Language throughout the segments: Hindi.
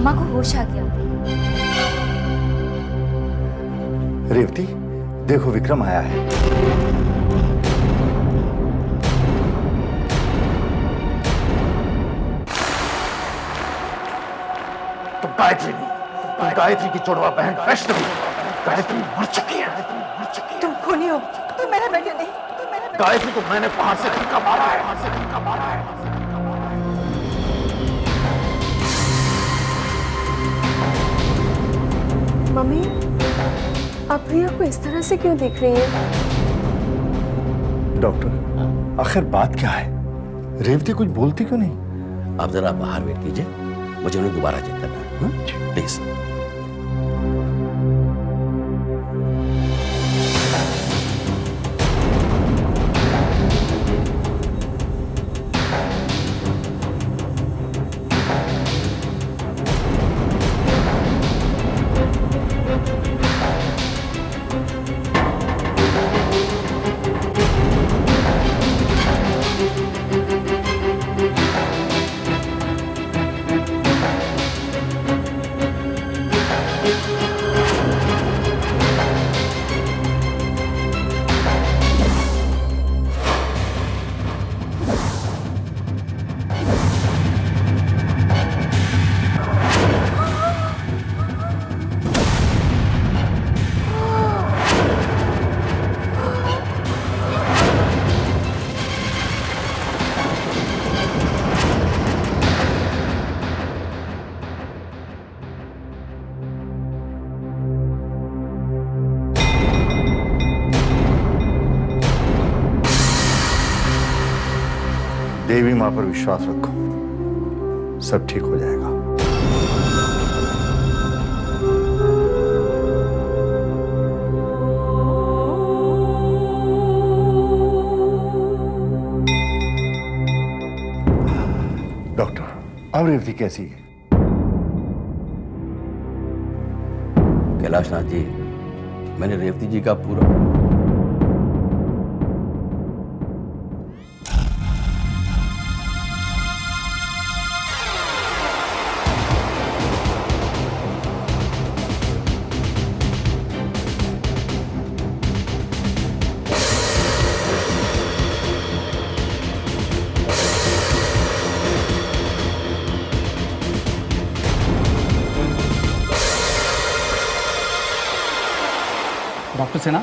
अम्मा को होश आ गया। रेवती, देखो विक्रम आया है। तुम गायत्री नहीं, तुम गायत्री की जुड़वा बहन वैष्णवी। गायत्री मर चुकी है, मर चुकी है। तुम खूनी हो, तुम मेरे बेटे नहीं, तुम मेरे बेटे। गायत्री को मैंने बाहर से धक्का मारा है, बाहर से धक्का मारा है। मम्मी, आप प्रिया को इस तरह से क्यों देख रही हैं? डॉक्टर, आखिर बात क्या है? रेवती कुछ बोलती क्यों नहीं? आप जरा बाहर वेट कीजिए, मुझे उन्हें दोबारा चेक करना है, प्लीज। देवी मां पर विश्वास रखो, सब ठीक हो जाएगा। डॉक्टर, अब रेवती कैसी है? कैलाशनाथ जी, मैंने रेवती जी का पूरा डॉक्टर सिन्हा,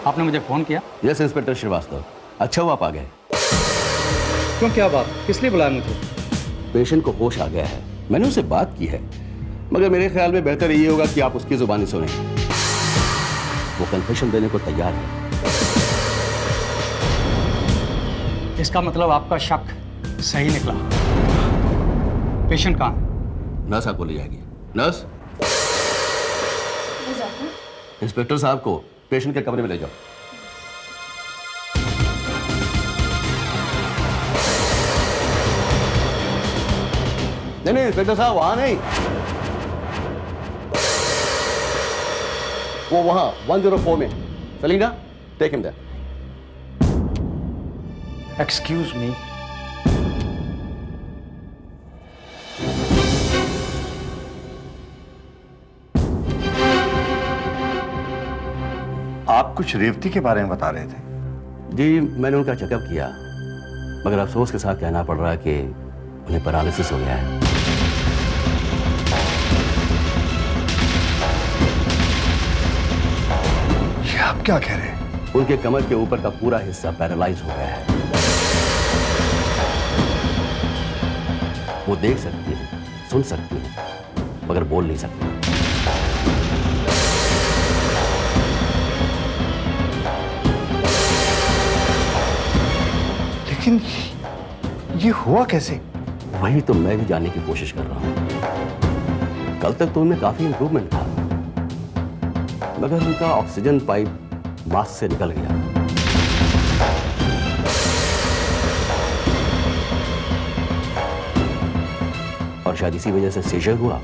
आपने मुझे फोन किया? यस इंस्पेक्टर श्रीवास्तव, अच्छा हुआ आप आ गए। क्यों, क्या बात, किस लिए बुलाया मुझे? पेशेंट को होश आ गया है, मैंने उससे बात की है, मगर मेरे ख्याल में बेहतर ये होगा कि आप उसकी जुबानी सुनें। वो कन्फेशन देने को तैयार है। इसका मतलब आपका शक सही निकला। पेशेंट कहाँ है? नर्स आपको ले जाएगी। नर्स, इंस्पेक्टर साहब को पेशेंट के कमरे में ले जाओ। नहीं, इंस्पेक्टर साहब वहां नहीं, वो वहां 104 में। Selina, take him there. Excuse me, आप कुछ रेवती के बारे में बता रहे थे। जी, मैंने उनका चेकअप किया, मगर अफसोस के साथ कहना पड़ रहा है कि उन्हें पैरालिसिस हो गया है। ये आप क्या कह रहे हैं? उनके कमर के ऊपर का पूरा हिस्सा पैरालाइज हो गया है। वो देख सकती है, सुन सकती है, मगर बोल नहीं सकती। लेकिन ये हुआ कैसे? वही तो मैं भी जानने की कोशिश कर रहा हूं। कल तक तो उनमें काफी इंप्रूवमेंट था, मगर उनका ऑक्सीजन पाइप मास्क से निकल गया। और शायद इसी वजह से सीजर हुआ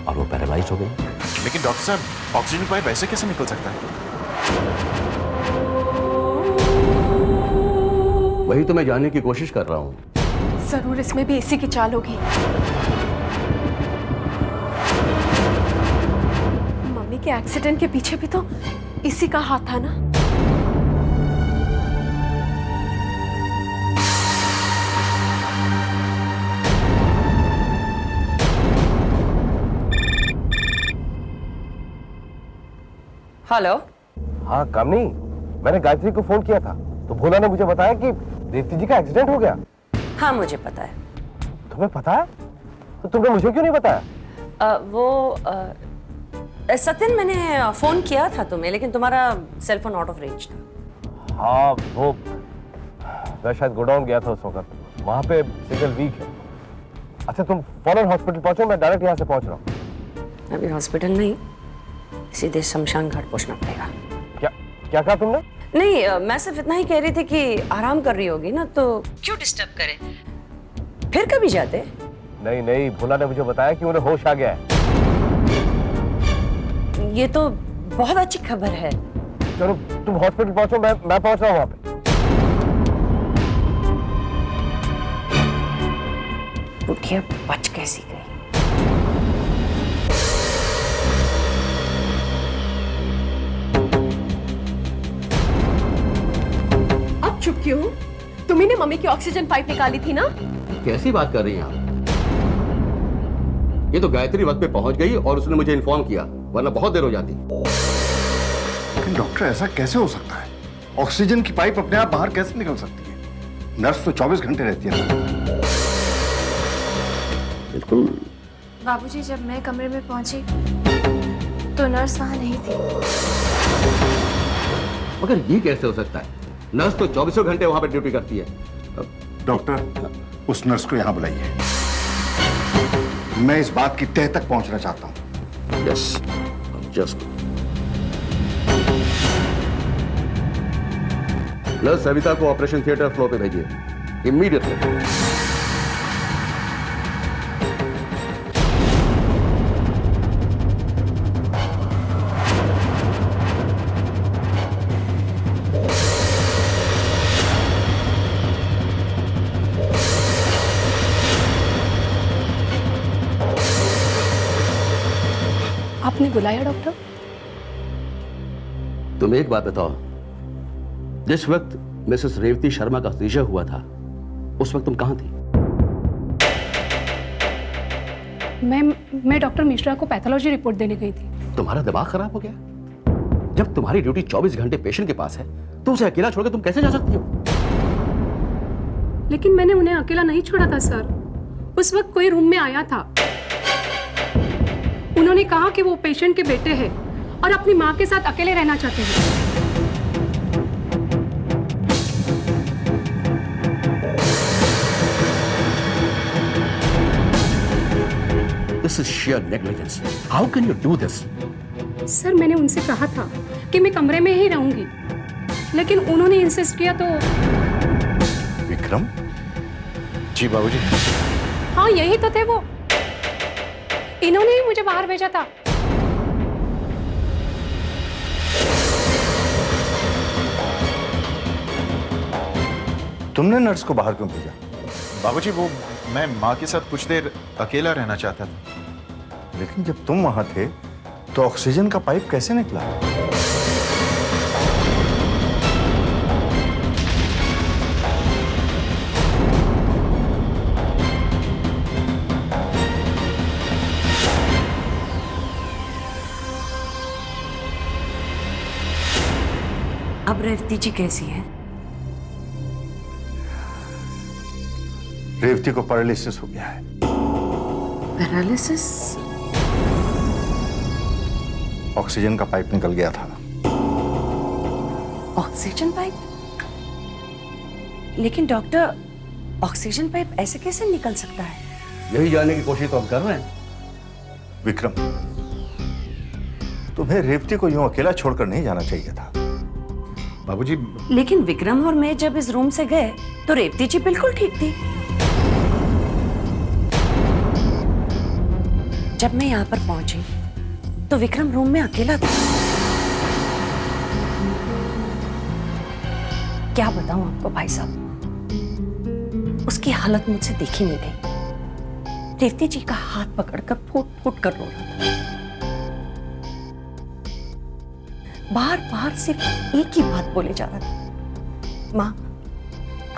और वो पैरालाइज हो गए। लेकिन डॉक्टर साहब, ऑक्सीजन पाइप ऐसे कैसे निकल सकता है? वही तो मैं जानने की कोशिश कर रहा हूं। जरूर इसमें भी इसी की चाल होगी। के एक्सीडेंट के पीछे भी तो इसी का हाथ था ना। हेलो। हाँ कामनी, मैंने गायत्री को फोन किया था तो भोला ने मुझे बताया कि रेवती जी का एक्सीडेंट हो गया। हाँ मुझे पता है। तुम्हें पता है? तो तुमने मुझे क्यों नहीं बताया? सत्यन, मैंने फोन किया था तुम्हें, लेकिन तुम्हारा सेलफोन आउट ऑफ रेंज था। हाँ वो मैं शायद गोडाउन गया था उस वक्त, वहां पे सिग्नल वीक है। अच्छा तुम फौरन हॉस्पिटल पहुंचो, मैं डायरेक्ट यहाँ से पहुंच रहा हूँ। अभी हॉस्पिटल नहीं, सीधे शमशान घाट पहुंचना पड़ेगा। क्या क्या कहा तुमने? नहीं, मैं सिर्फ इतना ही कह रही थी कि आराम कर रही होगी ना, तो क्यों डिस्टर्ब करे, फिर कभी जाते। नहीं नहीं, भोला ने मुझे बताया कि उन्हें होश आ गया है। ये तो बहुत अच्छी खबर है। चलो तुम हॉस्पिटल पहुंचो, मैं पहुंच रहा हूँ वहां पे। बुढ़िया बच कैसी गई। अब चुप क्यों? तुम्ही ने मम्मी की ऑक्सीजन पाइप निकाली थी ना? कैसी बात कर रही हैं आप? ये तो गायत्री वक्त पे पहुंच गई और उसने मुझे इन्फॉर्म किया, वरना बहुत देर हो जाती। लेकिन डॉक्टर ऐसा कैसे हो सकता है? ऑक्सीजन की पाइप अपने आप बाहर कैसे निकल सकती है? नर्स तो 24 घंटे रहती है। बिल्कुल। बाबूजी, जब मैं कमरे में पहुंची तो नर्स वहां नहीं थी। मगर ये कैसे हो सकता है? नर्स तो 24 घंटे वहां पर ड्यूटी करती है। डॉक्टर, उस नर्स को यहाँ बुलाइए। मैं इस बात की तह तक पहुंचना चाहता हूँ। Yes, just. नर्स सविता को ऑपरेशन थिएटर फ्लोर पे भेजिए इमीडिएटली। आपने बुलाया डॉक्टर? तुम एक बात बताओ, जिस वक्त मिसेस रेवती शर्मा का सीजर हुआ था उस वक्त तुम कहां थी? मैं डॉक्टर मिश्रा को पैथोलॉजी रिपोर्ट देने गई थी। तुम्हारा दिमाग खराब हो गया? जब तुम्हारी ड्यूटी 24 घंटे पेशेंट के पास है तो उसे अकेला छोड़कर तुम कैसे जा सकती हो? लेकिन मैंने उन्हें अकेला नहीं छोड़ा था सर। उस वक्त कोई रूम में आया था। उन्होंने कहा कि वो पेशेंट के बेटे हैं और अपनी मां के साथ अकेले रहना चाहते हैं। This is sheer negligence. How can you do this? Sir, मैंने उनसे कहा था कि मैं कमरे में ही रहूंगी, लेकिन उन्होंने इंसिस्ट किया तो। विक्रम? जी बाबूजी। हाँ, यही तो थे वो। इन्होंने ही मुझे बाहर भेजा था। तुमने नर्स को बाहर क्यों भेजा? बाबूजी, वो मैं माँ के साथ कुछ देर अकेला रहना चाहता था। लेकिन जब तुम वहां थे तो ऑक्सीजन का पाइप कैसे निकला? अब रेवती जी कैसी है? रेवती को पैरालिसिस हो गया है। पैरालिसिस? ऑक्सीजन का पाइप निकल गया था। Oxygen pipe? लेकिन डॉक्टर, ऑक्सीजन पाइप ऐसे कैसे निकल सकता है? यही जानने की कोशिश तो हम कर रहे हैं। विक्रम, तुम्हें रेवती को यूं अकेला छोड़कर नहीं जाना चाहिए था। बाबूजी, लेकिन विक्रम और मैं जब इस रूम से गए तो रेवती जी बिल्कुल ठीक थी। जब मैं यहाँ पर पहुंची तो विक्रम रूम में अकेला था। क्या बताऊं आपको भाई साहब, उसकी हालत मुझसे देखी नहीं गई। रेवती जी का हाथ पकड़कर फूट फूट कर रो रहा था। बार बार सिर्फ एक ही बात बोले जा रहा था, माँ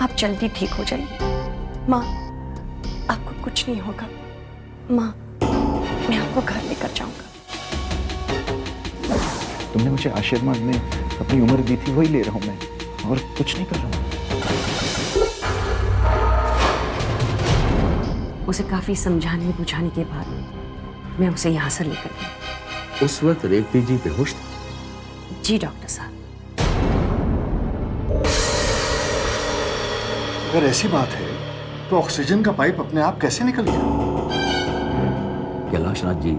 आप जल्दी ठीक हो जाइए, माँ आपको कुछ नहीं होगा, माँ मैं आपको घर लेकर जाऊंगा। तुमने मुझे आशीर्वाद में अपनी उम्र दी थी, वही ले रहा हूं मैं, और कुछ नहीं कर रहा हूं। उसे काफी समझाने बुझाने के बाद मैं उसे यहाँ से लेकर गई। उस वक्त रेवती जी बेहोश थी? जी डॉक्टर साहब। अगर ऐसी बात है तो ऑक्सीजन का पाइप अपने आप कैसे निकल गया? कैलाश नाथ जी,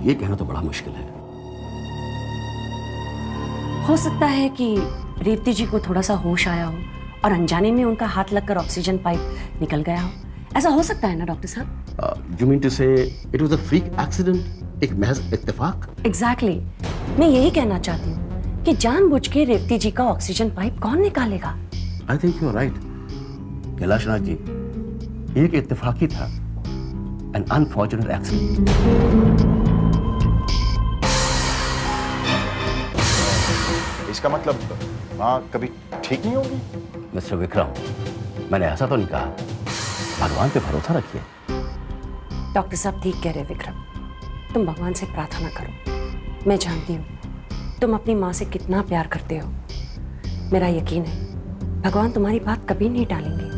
ये कहना तो बड़ा मुश्किल है। हो सकता है कि रेवती जी को थोड़ा सा होश आया हो और अनजाने में उनका हाथ लगकर ऑक्सीजन पाइप निकल गया हो। ऐसा हो सकता है ना डॉक्टर साहब? यू मीन टू से it was a freak accident, एक महज इत्तेफाक? एग्जैक्टली मैं यही कहना चाहती हूँ कि जानबूझ के रेवती जी का ऑक्सीजन पाइप कौन निकालेगा? I think you are right Kailash Nath ji, एक इत्तेफाक ही था, एन अनफॉर्चुनेट एक्सीडेंट। इसका मतलब माँ कभी ठीक नहीं होगी? मिस्टर विक्रम, मैंने ऐसा तो नहीं कहा, भगवान पे भरोसा रखिए। डॉक्टर साहब ठीक कह रहे विक्रम, तुम भगवान से प्रार्थना करो। मैं जानती हूँ तुम अपनी माँ से कितना प्यार करते हो। मेरा यकीन है भगवान तुम्हारी बात कभी नहीं टालेंगे।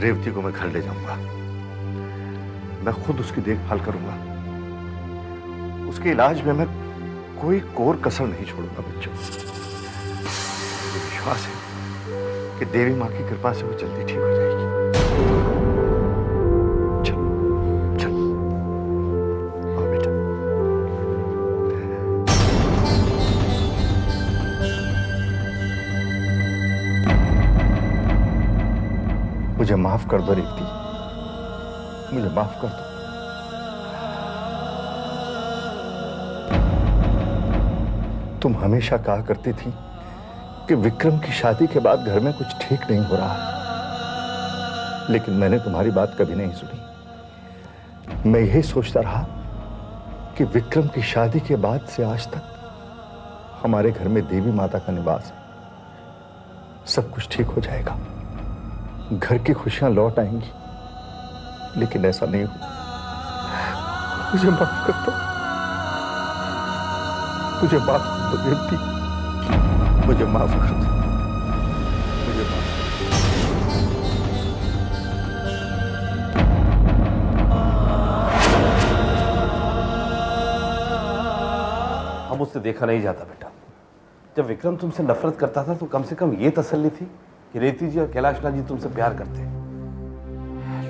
रेवती को मैं घर ले जाऊंगा, मैं खुद उसकी देखभाल करूंगा, उसके इलाज में मैं कोई कोर कसर नहीं छोड़ूंगा बच्चों। मुझे विश्वास है कि देवी माँ की कृपा से वो जल्दी ठीक हो जाएगी। चलो चलो आओ बेटा। मुझे माफ कर दो रेवती, मुझे माफ कर दो। तुम हमेशा कहा करती थी कि विक्रम की शादी के बाद घर में कुछ ठीक नहीं हो रहा है, लेकिन मैंने तुम्हारी बात कभी नहीं सुनी। मैं यही सोचता रहा कि विक्रम की शादी के बाद से आज तक हमारे घर में देवी माता का निवास है, सब कुछ ठीक हो जाएगा, घर की खुशियां लौट आएंगी, लेकिन ऐसा नहीं हुआ। मुझे माफ कर दो, मुझे माफ कर दो रेवती, मुझे माफ कर दो, मुझे माफ कर हम उससे देखा नहीं जाता बेटा। जब विक्रम तुमसे नफरत करता था तो कम से कम ये तसल्ली थी कि रेवती जी और कैलाश नाथ जी तुमसे प्यार करते हैं,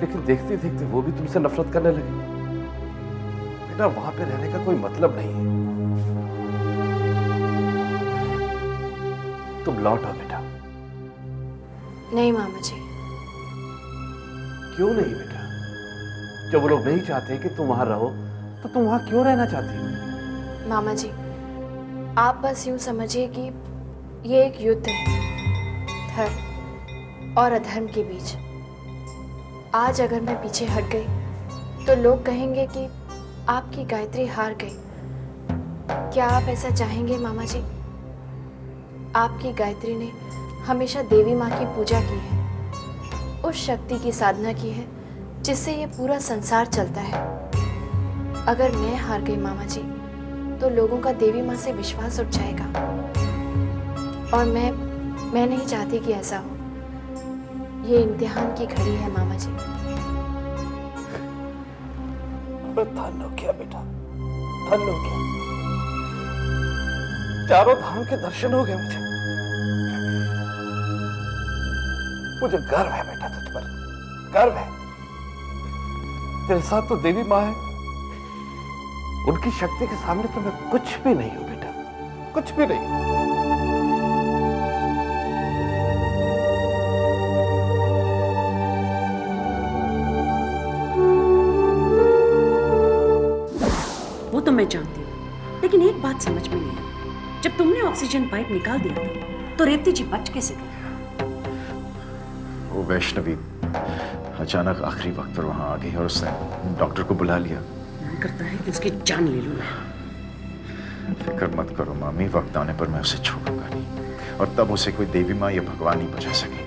लेकिन देखते देखते वो भी तुमसे नफरत करने लगे। बेटा वहां पे रहने का कोई मतलब नहीं है, तुम लौट आओ बेटा। नहीं मामा जी। क्यों नहीं बेटा? जब वो लोग नहीं चाहते कि तुम वहां रहो तो तुम वहां क्यों रहना चाहती हो? मामा जी आप बस यूं समझिए कि ये एक युद्ध है धर्म और अधर्म के बीच। आज अगर मैं पीछे हट गई तो लोग कहेंगे कि आपकी गायत्री हार गई। क्या आप ऐसा चाहेंगे मामा जी? आपकी गायत्री ने हमेशा देवी माँ की पूजा की है, उस शक्ति की साधना की है जिससे ये पूरा संसार चलता है। अगर मैं हार गई मामा जी तो लोगों का देवी माँ से विश्वास उठ जाएगा, और मैं नहीं चाहती कि ऐसा हो। ये इम्तिहान की घड़ी है मामा जी। धन हो गया बेटा, धन हो गया। चारों धाम के दर्शन हो गए मुझे। मुझे गर्व है बेटा तुझ पर, गर्व है। तेरे साथ तो देवी माँ है, उनकी शक्ति के सामने तो मैं कुछ भी नहीं हूं बेटा, कुछ भी नहीं। वो तो मैं जानती हूँ, लेकिन एक बात समझ में नहीं आई, जब तुमने ऑक्सीजन पाइप निकाल दिया था तो रेवती जी बच कैसे गई? वो वैष्णवी अचानक आखिरी वक्त पर वहां आ गई और उसने डॉक्टर को बुला लिया। मन करता है कि उसकी जान ले लूं मैं। फिक्र मत करो मामी, वक्त आने पर मैं उसे छोड़ूंगा नहीं और तब उसे कोई देवी माँ या भगवान नहीं बचा सकेंगे।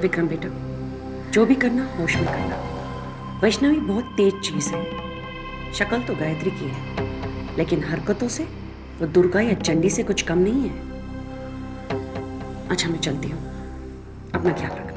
विक्रम बेटा, जो भी करना होश में करना। वैष्णवी बहुत तेज चीज है। शक्ल तो गायत्री की है, लेकिन हरकतों से वो दुर्गा या चंडी से कुछ कम नहीं है। अच्छा मैं चलती हूँ, अपना ख्याल रखना।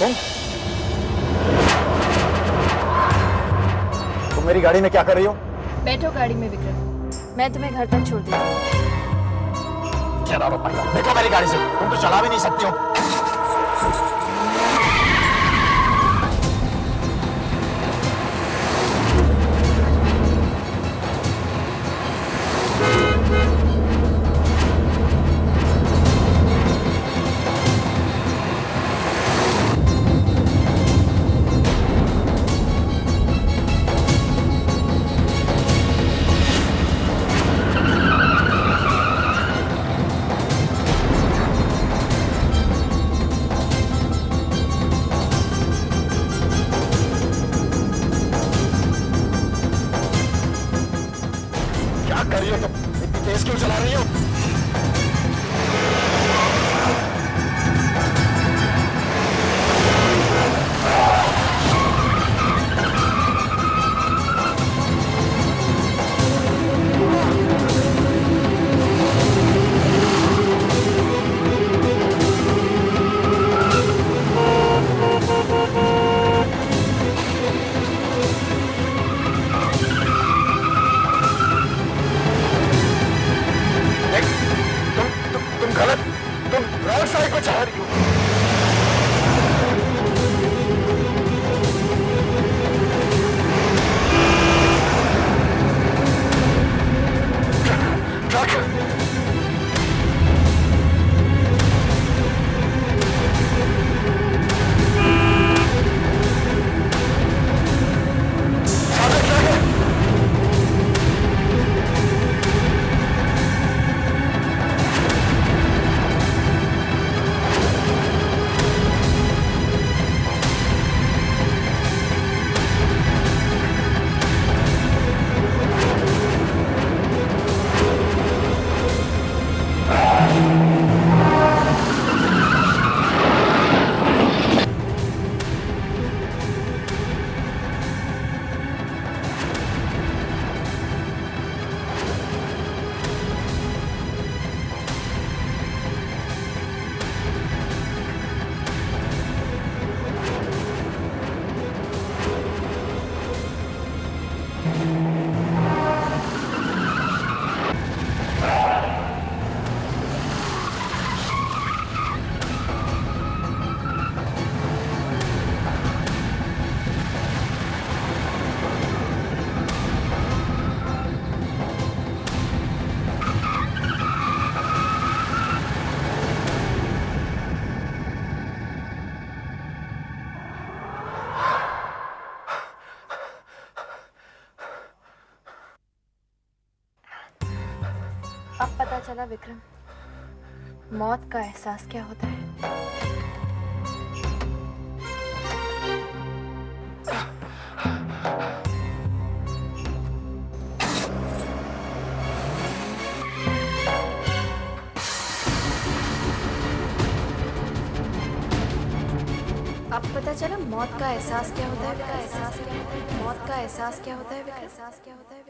तुम मेरी गाड़ी में क्या कर रही हो? बैठो गाड़ी में विक्रम, मैं तुम्हें घर तक छोड़ देती हूँ। देखो मेरी गाड़ी से, तुम तो चला भी नहीं सकती हो। क्या कर रही हो तुम? इतनी तेज क्यों चला रही हो? तुम गलत, तुम रॉन्ग साइड पे चला रही हो। ट्रक अब पता चला विक्रम, मौत का एहसास क्या होता है। अब पता चला मौत का एहसास क्या होता है। मौत का एहसास क्या होता है। एहसास क्या होता है।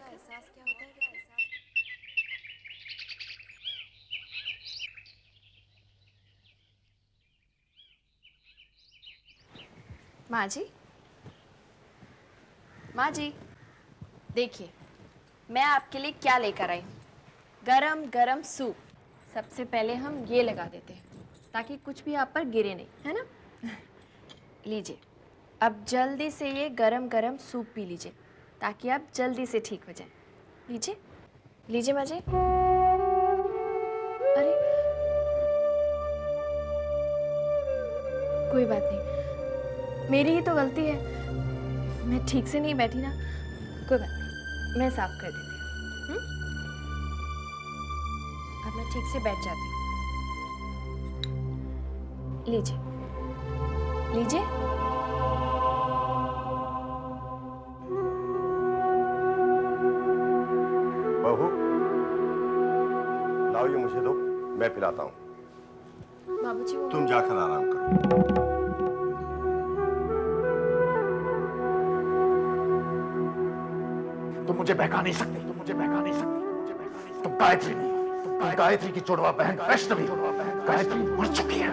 माँ जी, माँ जी, देखिए मैं आपके लिए क्या लेकर आई हूँ। गरम गरम सूप। सबसे पहले हम ये लगा देते हैं ताकि कुछ भी आप पर गिरे नहीं, है ना। लीजिए, अब जल्दी से ये गरम गरम सूप पी लीजिए ताकि आप जल्दी से ठीक हो जाएं। लीजिए लीजिए माँ जी। अरे कोई बात नहीं, मेरी ही तो गलती है, मैं ठीक से नहीं बैठी ना। कोई बात नहीं, मैं साफ कर देती हूँ। अब मैं ठीक से बैठ जाती हूँ। लीजिए लीजिए। बहू, लाओ ये मुझे दो, मैं पिलाता हूँ। बाबूजी वो तुम जाकर आराम करो। तुम मुझे बहका नहीं सकते, तुम मुझे बहका नहीं सकते, मुझे बहका नहीं सकते। तुम गायत्री नहीं, तुम गायत्री की जुड़वा बहन वैष्णवी। गायत्री मर चुकी है,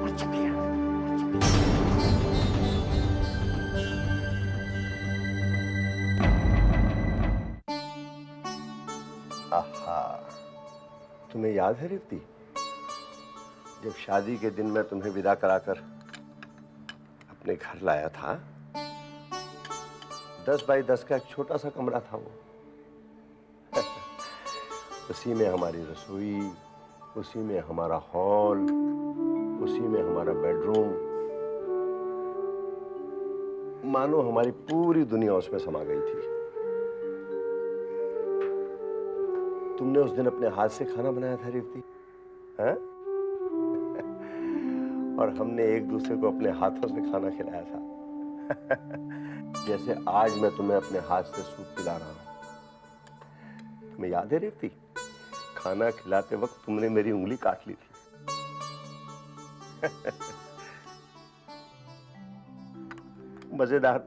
मर चुकी है। आहा, तुम्हें याद है रेवती, जब शादी के दिन मैं तुम्हें विदा कराकर अपने घर लाया था, 10 बाई 10 का एक छोटा सा कमरा था वो। उसी में हमारी रसोई, उसी में हमारा हॉल, उसी में हमारा बेडरूम, मानो हमारी पूरी दुनिया उसमें समा गई थी। तुमने उस दिन अपने हाथ से खाना बनाया था रेवती, हैं? और हमने एक दूसरे को अपने हाथों से खाना खिलाया था। जैसे आज मैं तुम्हें अपने हाथ से सूप पिला रहा हूं। तुम्हें याद है रेवती, खाना खिलाते वक्त तुमने मेरी उंगली काट ली थी। मजेदार।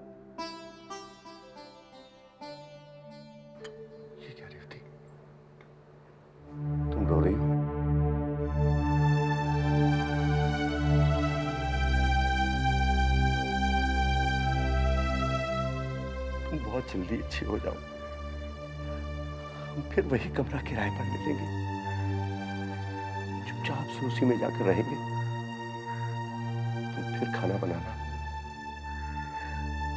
ये क्या रेवती, तुम रो रही हो? तुम बहुत जल्दी अच्छी हो जाओ, हम फिर वही कमरा किराए पर ले लेंगे, चुपचाप से उसी में जाकर रहेंगे। तुम फिर खाना बनाना,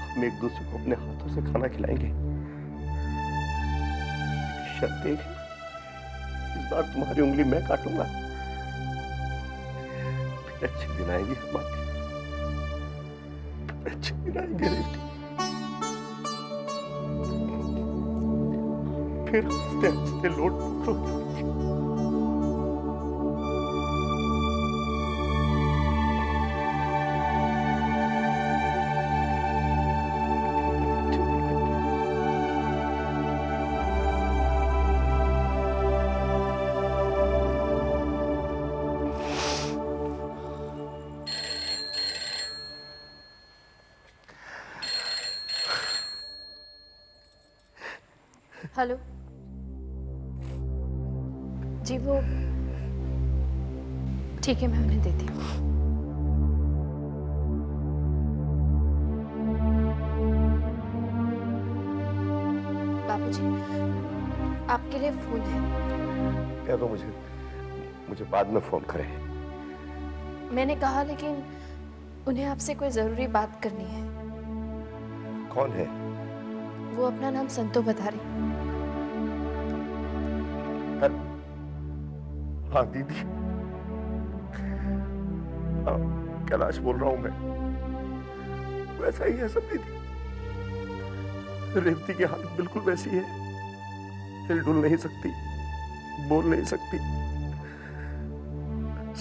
हम एक दूसरे को अपने हाथों से खाना खिलाएंगे। शर्त एक है, इस बार तुम्हारी उंगली मैं काटूंगा। फिर अच्छे दिन आएंगे हमारे, अच्छे दिन आएंगे रेवती। फिर हंसते हंसते लोट पोट हेलो जी, वो ठीक है, मैं उन्हें देती हूँ। बाबूजी, आपके लिए फोन है। कह दो मुझे बाद में फोन करें। मैंने कहा, लेकिन उन्हें आपसे कोई जरूरी बात करनी है। कौन है? वो अपना नाम संतो बता रही। हाँ दीदी, हाँ कैलाश बोल रहा हूं मैं। वैसा ही है सब दीदी, रेवती की हालत बिल्कुल वैसी है, हिलडुल नहीं सकती, बोल नहीं सकती,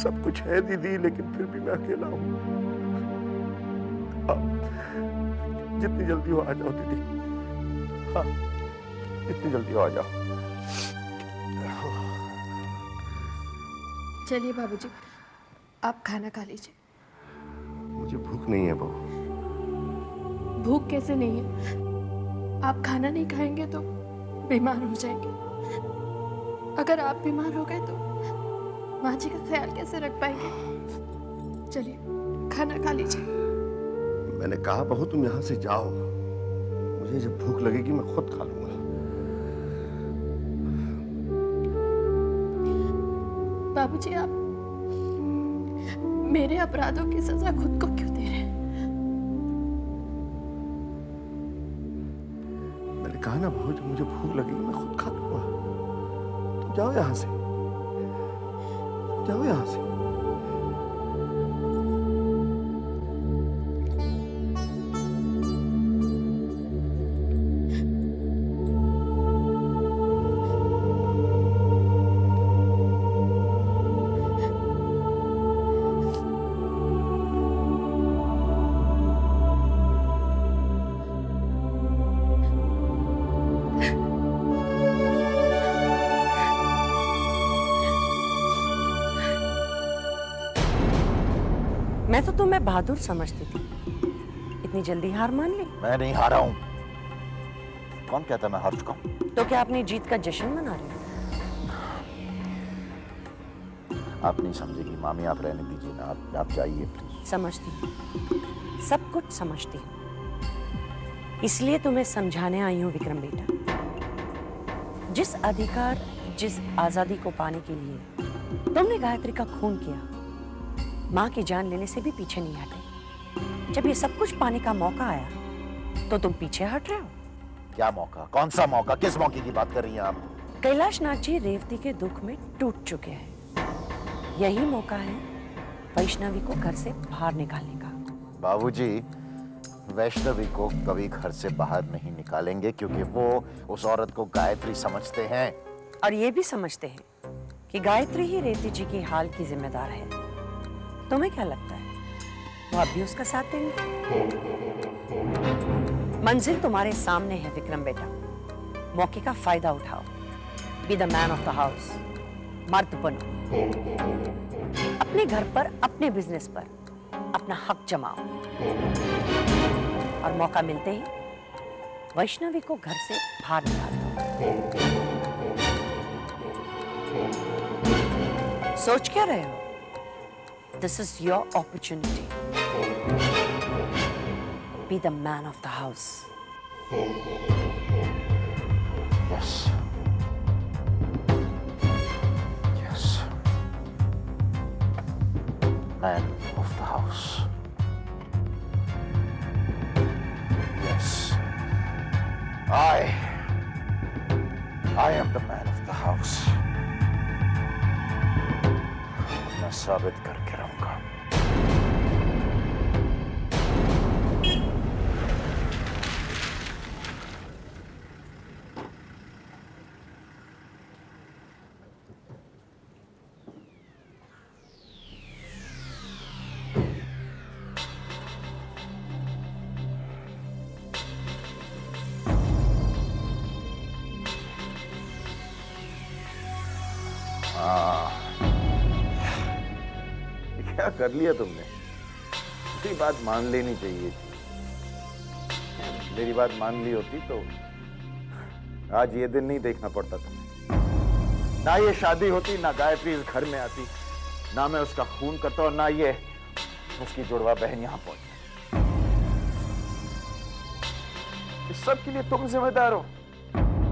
सब कुछ है दीदी, लेकिन फिर भी मैं अकेला हूं। जितनी जल्दी हो आ जाओ दीदी, हाँ जितनी जल्दी हो आ जाओ। चलिए बाबूजी, आप खाना खा लीजिए। मुझे भूख नहीं है बहू। भूख कैसे नहीं है? आप खाना नहीं खाएंगे तो बीमार हो जाएंगे। अगर आप बीमार हो गए तो माँ जी का ख्याल कैसे रख पाएंगे? चलिए खाना खा लीजिए। मैंने कहा बहू तुम यहाँ से जाओ, मुझे जब भूख लगेगी मैं खुद खा लूंगा। बाबूजी, आप मेरे अपराधों की सजा खुद को क्यों दे रहे हैं? मैंने कहा ना बहू, जब मुझे भूख लगेगी मैं खुद खा लूंगा। तुम जाओ यहां से, जाओ यहां से। मैं तो तुम्हें बहादुर समझती थी, इतनी जल्दी हार मान ली? मैं नहीं हारा हूं। कौन कहता मैं हार चुका हूं? तो क्या अपनी जीत का जश्न मना रहे हो? आप नहीं समझेगी मामी, आप रहने दीजिए ना, आप जाइए प्लीज। समझती हूँ, सब कुछ समझती हूँ, इसलिए तुम्हें समझाने आई हूँ विक्रम बेटा। जिस अधिकार, जिस आजादी को पाने के लिए तुमने गायत्री का खून किया, माँ की जान लेने से भी पीछे नहीं हटे। जब ये सब कुछ पाने का मौका आया तो तुम पीछे हट रहे हो। क्या मौका? कौन सा मौका? किस मौके की बात कर रही हैं आप? कैलाश नाथ जी रेवती के दुख में टूट चुके हैं, यही मौका है वैष्णवी को घर से बाहर निकालने का। बाबूजी, वैष्णवी को कभी घर से बाहर नहीं निकालेंगे, क्योंकि वो उस औरत को गायत्री समझते हैं। और ये भी समझते हैं कि गायत्री ही रेवती जी की हाल की जिम्मेदार है। तुम्हें क्या लगता है वो अब भी उसका साथ देंगे? मंजिल तुम्हारे सामने है विक्रम बेटा, मौके का फायदा उठाओ। Be the man of the house, मर्द बनो, अपने घर पर, अपने बिजनेस पर अपना हक जमाओ, और मौका मिलते ही वैष्णवी को घर से बाहर निकाल दो। सोच क्या रहे हो? This is your opportunity. Be the man of the house. Yes. Yes. Man of the house. Yes. I am the man of the house. मैं साबित करके रहूंगा। क्या कर लिया तुमने? मेरी बात मान लेनी चाहिए थी। मेरी बात मान ली होती तो आज ये दिन नहीं देखना पड़ता तुम्हें। ना ये शादी होती, ना गायत्री इस घर में आती, ना मैं उसका खून करता, और ना ये उसकी जुड़वा बहन यहां पहुंची। इस सब के लिए तुम जिम्मेदार हो,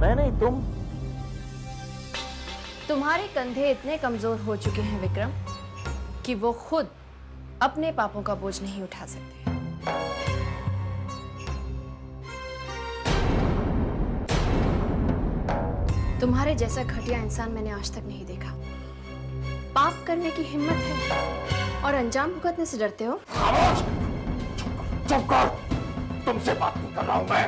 मैं नहीं, तुम। तुम्हारे कंधे इतने कमजोर हो चुके हैं विक्रम कि वो खुद अपने पापों का बोझ नहीं उठा सकते। तुम्हारे जैसा घटिया इंसान मैंने आज तक नहीं देखा। पाप करने की हिम्मत है और अंजाम भुगतने से डरते हो। खामोश! चुप कर! तुमसे बात नहीं कर रहा हूं मैं,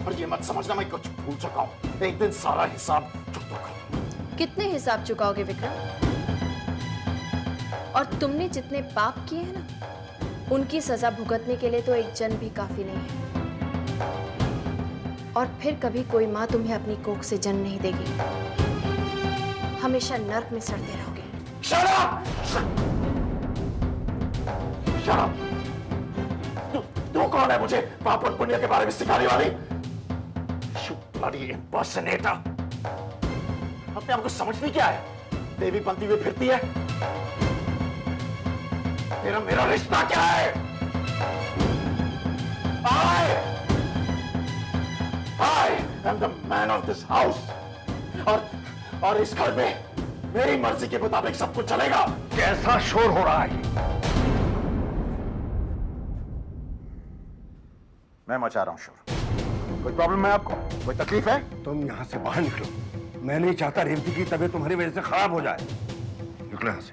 और ये मत समझना मैं कुछ भूल चुका हूं। एक दिन सारा हिसाब चुकता कर। कितने हिसाब चुकाओगे विक्रम? और तुमने जितने पाप किए हैं ना, उनकी सजा भुगतने के लिए तो एक जन्म भी काफी नहीं है। और फिर कभी कोई माँ तुम्हें अपनी कोख से जन्म नहीं देगी। हमेशा नर्क में सड़ते रहोगे। Shut up! Shut up! तू कौन है मुझे पाप और पुण्य के बारे में सिखाने वाली? You bloody impersonator! अपने आप को समझती क्या है? देवी बनती हुई फिरती है? तेरा मेरा रिश्ता क्या है? आए! I am the man of this house. और इस घर में मेरी मर्जी के मुताबिक सब कुछ चलेगा। कैसा शोर हो रहा है? मैं मचा रहा हूं शोर। कोई प्रॉब्लम है आपको? कोई तकलीफ है? तुम यहां से बाहर निकलो। मैं नहीं चाहता रेवती की तबीयत तुम्हारी वजह से खराब हो जाए। निकलो यहां से।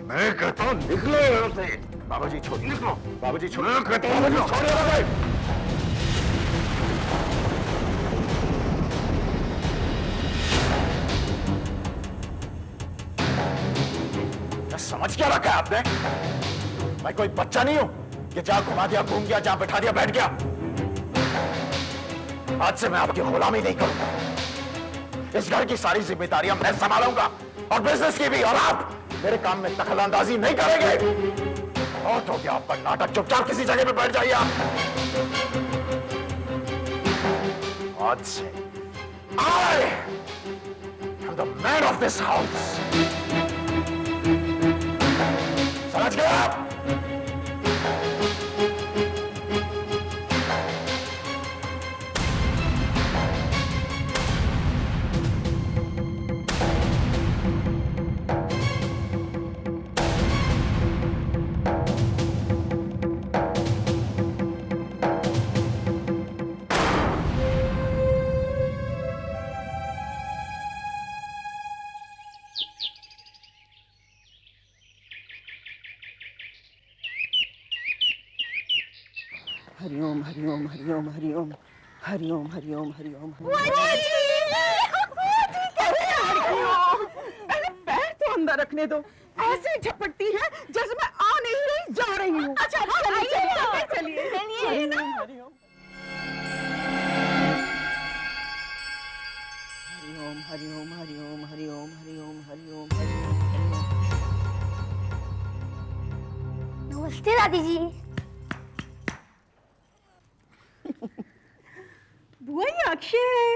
मैं कहता हूं निकलो यहां से। बाबूजी छोड़िए। निकलो। बाबूजी छोड़िए। मैं कहता हूं निकलो। छोड़िए बाबू। समझ क्या रखा है आपने? मैं कोई बच्चा नहीं हूं कि जहां घुमा दिया घूम गया, जहां बैठा दिया बैठ गया। आज से मैं आपकी गुलामी नहीं करूंगा। इस घर की सारी जिम्मेदारियां मैं संभालूंगा और बिजनेस की भी। और आप मेरे काम में दखलंदाजी नहीं करेंगे। और तो क्या आपका नाटक, चुपचाप किसी जगह पे बैठ जाइए आप। आज से I am the man of this house। समझ गए आप? हरिओम हरिओम हरिओम हरिओम हरिओम हरिओम हरिओम। अरे पैर तो अंदर रखने दो। ऐसे झपटती है जैसे मैं आ नहीं रही, जा रही हूँ। अच्छा चलिए चलिए हरिओम हरिओम हरिओम हरिओम हरिओम हरिओम हरिओम हरिओम। नमस्ते दादी जी। बुआ ये अक्षय है।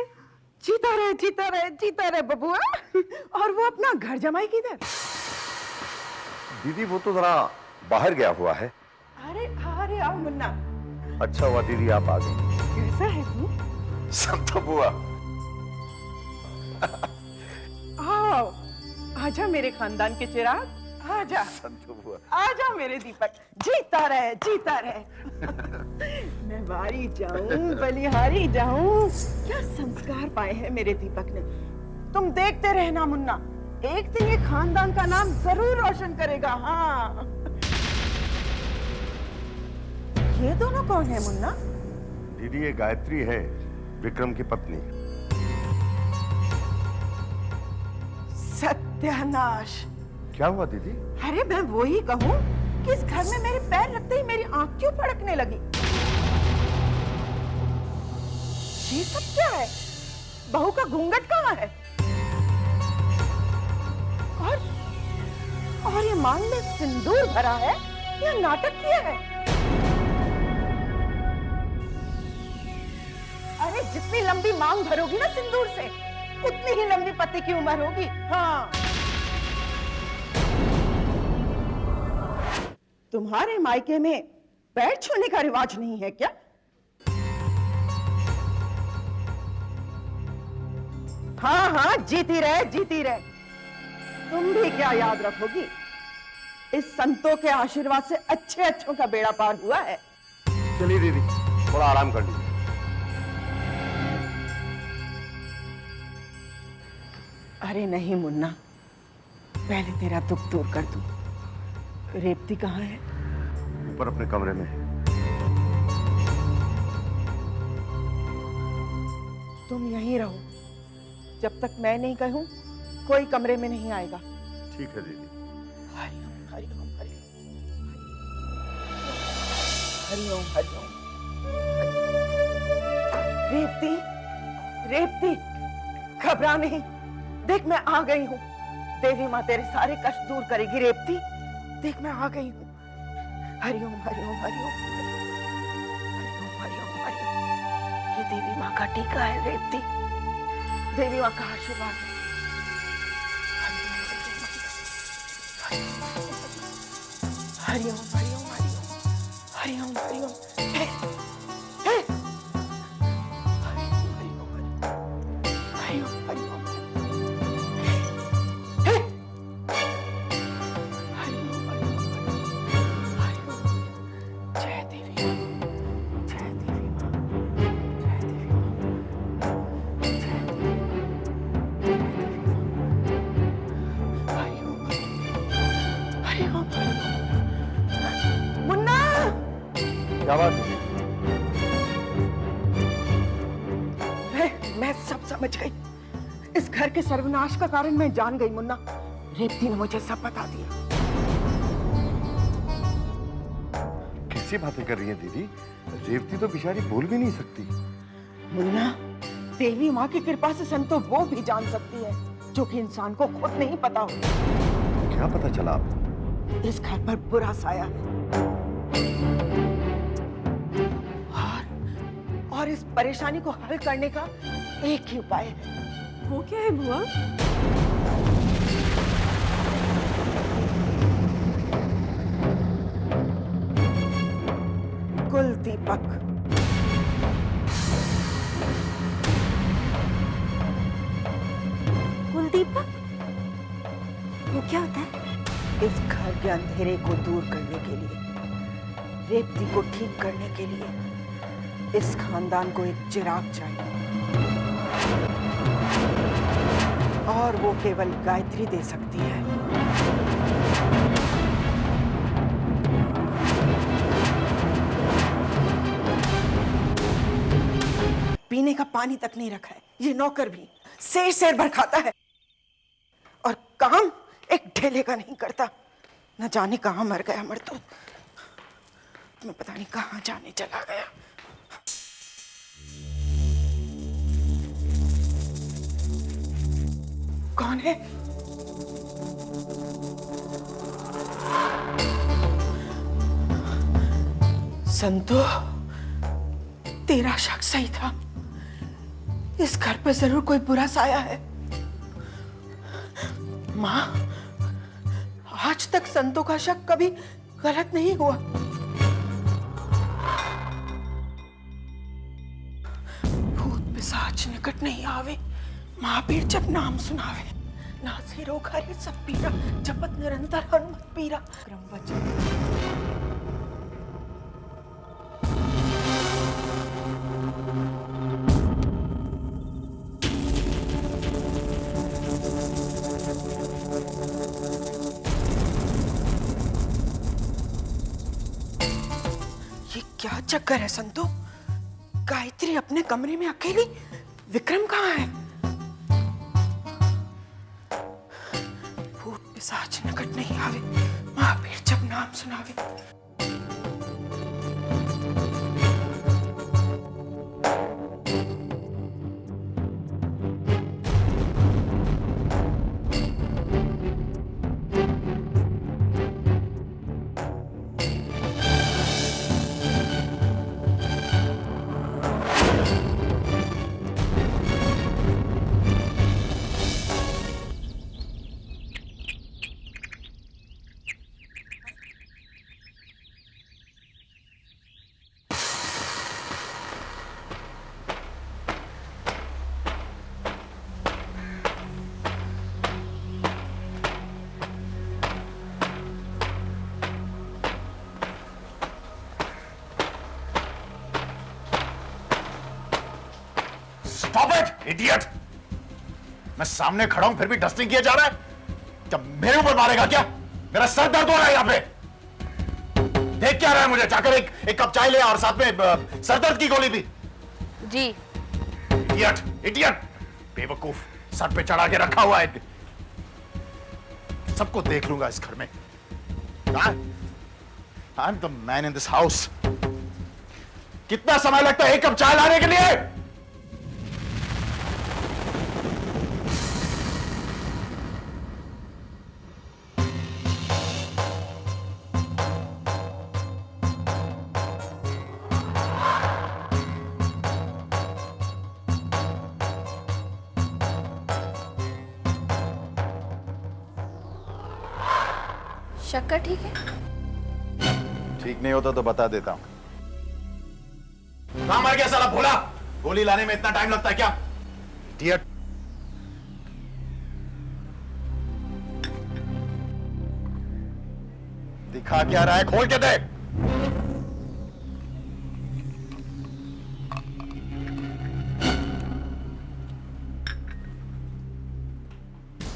जीता रहे जीता रहे जीता रहे बबुआ। और वो अपना घर जमाई किधर? दीदी वो तो जरा बाहर गया हुआ है। अरे अरे आओ मुन्ना। अच्छा हुआ दीदी आप आ गई। कैसा है तू? संतो बुआ। आओ आजा मेरे खानदान के चिराग, आजा। संतो बुआ। आजा मेरे दीपक, जीता रहे जीता रहे। मैं बारी जाऊं बलिहारी जाऊं। क्या संस्कार पाए हैं मेरे दीपक ने। तुम देखते रहना मुन्ना, एक दिन ये खानदान का नाम जरूर रोशन करेगा। हाँ ये दोनों कौन है मुन्ना? दीदी ये गायत्री है, विक्रम की पत्नी। सत्यानाश। क्या हुआ दीदी? अरे मैं वो ही कहूं कि इस घर में मेरे पैर रखते ही मेरी आंख क्यों फड़कने लगी। ये सब क्या है? बहू का घूंघट कहाँ है? और ये मांग में सिंदूर भरा है या नाटक किया है? अरे जितनी लंबी मांग भरोगी ना सिंदूर से, उतनी ही लंबी पति की उम्र होगी। हाँ तुम्हारे मायके में पैर छूने का रिवाज नहीं है क्या? हाँ हाँ जीती रहे जीती रहे। तुम भी क्या याद रखोगी, इस संतों के आशीर्वाद से अच्छे अच्छों का बेड़ा पार हुआ है। चलिए दीदी थोड़ा आराम कर लीजिए। अरे नहीं मुन्ना, पहले तेरा दुख दूर कर दूं। रेवती कहाँ है? ऊपर अपने कमरे में है। तुम यहीं रहो, जब तक मैं नहीं कहूं कोई कमरे में नहीं आएगा। ठीक है दीदी। हरिओम हरिओम हरिओम हरिओम हरिओम। रेवती रेवती घबरा नहीं, देख मैं आ गई हूँ। देवी माँ तेरे सारे कष्ट दूर करेगी। रेवती देख मैं आ गई हूँ। हरिओम हरिओम हरिओम हरिओम हरिओम हरिओम। ये देवी माँ का टीका है रेवती, देवी माँ का आशीर्वाद है। हरिओम हरिओम हरिओम हरिओम हरिओम। हे, हे। हरिओम क्या बात है? मैं सब समझ गई। इस घर के सर्वनाश का कारण मैं जान गई मुन्ना। रेवती ने मुझे सब बता दिया। कैसी बातें कर रही है दीदी? रेवती तो बेचारी बोल भी नहीं सकती। मुन्ना, देवी माँ की कृपा से संतो वो भी जान सकती है जो कि इंसान को खुद नहीं पता होता। क्या पता चला आपको? इस घर पर बुरा साया है और इस परेशानी को हल करने का एक ही उपाय है। वो क्या है बुआ? कुल दीपक। कुल दीपक? वो क्या होता है? इस घर के अंधेरे को दूर करने के लिए, रेवती को ठीक करने के लिए इस खानदान को एक चिराग चाहिए और वो केवल गायत्री दे सकती है। पीने का पानी तक नहीं रखा है ये नौकर भी शेर भर खाता है और काम एक ढेले का नहीं करता। न जाने कहां मर गया मरतूत। मैं पता नहीं कहां जाने चला गया। कौन है? संतो, तेरा शक सही था। इस घर पर जरूर कोई बुरा साया है। माँ, आज तक संतो का शक कभी गलत नहीं हुआ। भूत पिशाच निकट नहीं आवे, महावीर जब नाम सुनावे। नासे रोग हरे सब पीरा, जपत निरंतर हनुमत पीरा। क्रम वचन ये क्या चक्कर है संतो? गायत्री अपने कमरे में अकेली, विक्रम कहाँ है? भूत पिशाच निकट नहीं आवे, महावीर जब नाम सुनावे। Stop it, idiot! मैं सामने खड़ा हूं फिर भी डस्टिंग किया जा रहा है। क्या मेरे ऊपर मारेगा क्या? मेरा सर दर्द हो रहा है यहाँ पे। देख क्या रहा है मुझे? जाकर एक कप चाय ले और साथ में सर दर्द की गोली भी। जी। इडियट, इडियट, बेवकूफ, सर पे चढ़ा के रखा हुआ है। सबको देख लूंगा इस घर में। I'm the man in this house. कितना समय लगता है एक कप चाय लाने के लिए? शक्कर ठीक है? ठीक नहीं होता तो बता देता हूं। कहां मर गया साला भोला? गोली लाने में इतना टाइम लगता है क्या? इडियट। दिखा क्या रहा है? खोल के देख।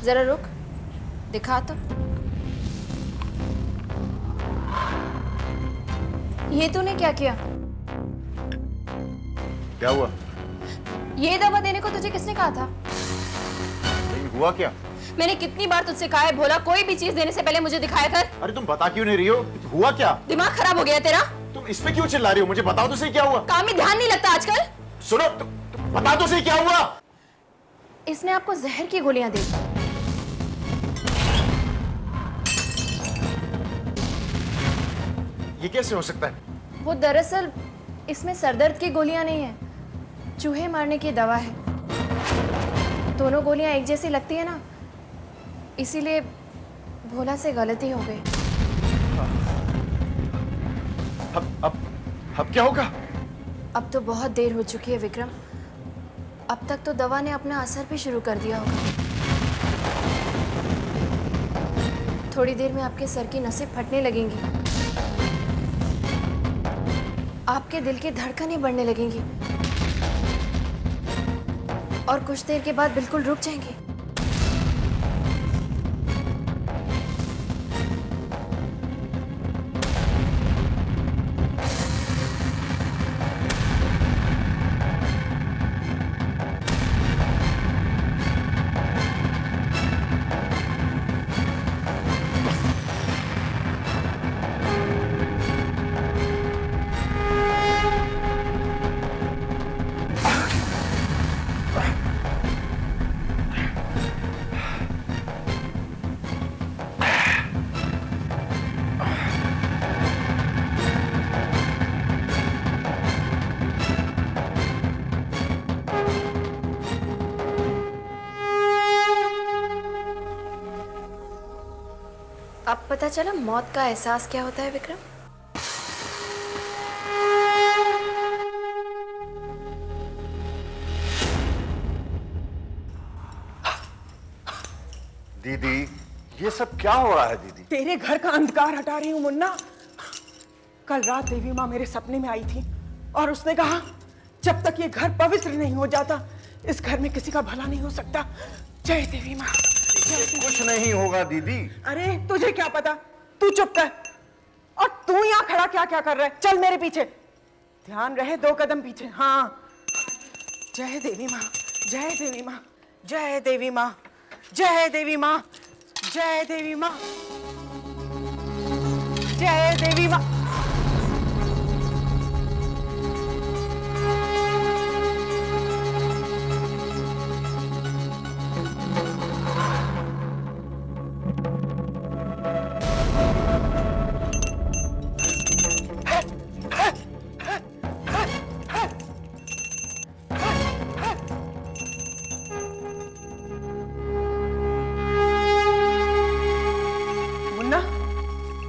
जरा रुक, दिखा तो। ये तूने क्या किया? क्या हुआ? ये दवा देने को तुझे किसने कहा था? नहीं हुआ क्या? मैंने कितनी बार तुझसे कहा है, भोला कोई भी चीज देने से पहले मुझे दिखाया कर। अरे तुम बता क्यों नहीं रही हो? हुआ क्या? दिमाग खराब हो गया तेरा? तुम इस पे क्यों चिल्ला रही हो? मुझे बताओ तो सही क्या हुआ? काम में ध्यान नहीं लगता आजकल। सुनो तुम बता तो सही क्या हुआ? इसने आपको जहर की गोलियां दी। ये कैसे हो सकता है? वो दरअसल इसमें सरदर्द की गोलियां नहीं है, चूहे मारने की दवा है। दोनों गोलियां एक जैसी लगती है ना, इसीलिए भोला से गलती हो गई। अब क्या होगा? अब तो बहुत देर हो चुकी है विक्रम। अब तक तो दवा ने अपना असर भी शुरू कर दिया होगा। थोड़ी देर में आपके सर की नसें फटने लगेंगी, आपके दिल की धड़कनें बढ़ने लगेंगी और कुछ देर के बाद बिल्कुल रुक जाएंगी। अब पता चला मौत का एहसास क्या होता है विक्रम। दीदी, ये सब क्या हो रहा है दीदी? तेरे घर का अंधकार हटा रही हूँ मुन्ना। कल रात देवी माँ मेरे सपने में आई थी और उसने कहा जब तक ये घर पवित्र नहीं हो जाता इस घर में किसी का भला नहीं हो सकता। जय देवी माँ। कुछ नहीं होगा दीदी। अरे तुझे क्या पता, तू चुप कर। और तू यहाँ खड़ा क्या क्या कर रहा है? चल मेरे पीछे, ध्यान रहे 2 कदम पीछे। हाँ, जय देवी माँ, जय देवी माँ, जय देवी माँ, जय देवी माँ, जय देवी माँ, जय देवी माँ।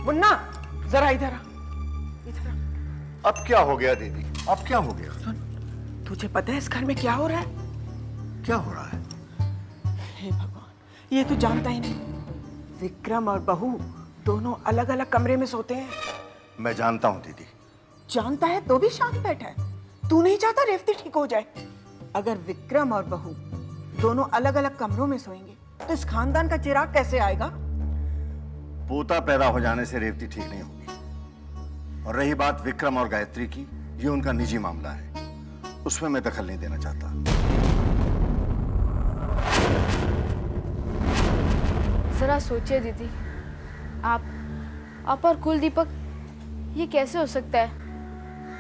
मुन्ना जरा इधर आ, इधर आ। अब क्या हो गया दीदी? अब क्या हो गया? सुन, तुझे पता है इस घर में क्या हो रहा है? क्या हो रहा है? हे भगवान, ये तो जानता ही नहीं। विक्रम और बहू दोनों अलग अलग कमरे में सोते हैं। मैं जानता हूँ दीदी। जानता है तो भी शांत बैठा है। तू नहीं चाहता रेवती ठीक हो जाए? अगर विक्रम और बहू दोनों अलग अलग कमरों में सोएंगे तो इस खानदान का चिराग कैसे आएगा? पोता पैदा हो जाने से रेवती ठीक नहीं होगी। और रही बात विक्रम और गायत्री की, ये उनका निजी मामला है, उसमें मैं दखल नहीं देना चाहता। जरा सोचिए दीदी, आप और कुल दीपक, ये कैसे हो सकता है?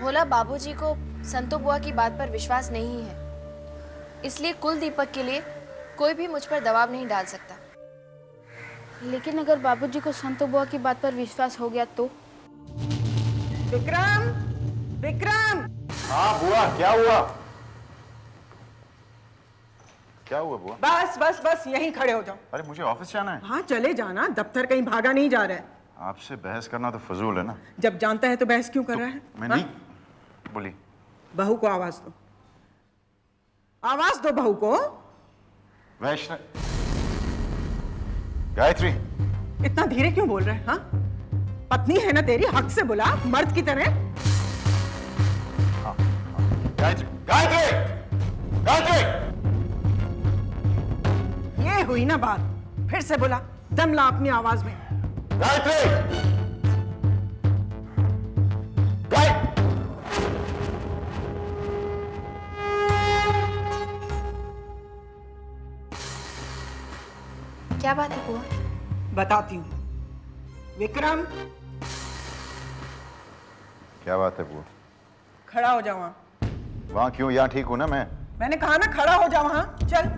भोला बाबूजी को संतो बुआ की बात पर विश्वास नहीं है, इसलिए कुल दीपक के लिए कोई भी मुझ पर दबाव नहीं डाल सकता। लेकिन अगर बाबूजी को संतो बुआ की बात पर विश्वास हो गया तो? विक्रम, विक्रम। हाँ बुआ, क्या हुआ? क्या हुआ बुआ? बस बस बस, यहीं खड़े हो जाओ। अरे मुझे ऑफिस जाना है। हाँ चले जाना, दफ्तर कहीं भागा नहीं जा रहा है। आपसे बहस करना तो फजूल है ना। जब जानता है तो बहस क्यों कर रहा है? मैं हाँ? नहीं बोली। बहू को आवाज दो, आवाज दो बहू को। वैष्णव, गायत्री, इतना धीरे क्यों बोल रहे हैं? हाँ, पत्नी है ना तेरी, हक से बुला, मर्द की तरह। गायत्री, गायत्री, गायत्री। ये हुई ना बात, फिर से बुला, दम ला अपनी आवाज में। गायत्री, गायत्री। क्या बात है बुआ? बताती हूँ। विक्रम, क्या बात है बुआ? खड़ा हो जाओ वहाँ। वहां क्यों? यहाँ ठीक हूं ना मैं। मैंने कहा ना खड़ा हो जाओ वहाँ। चल।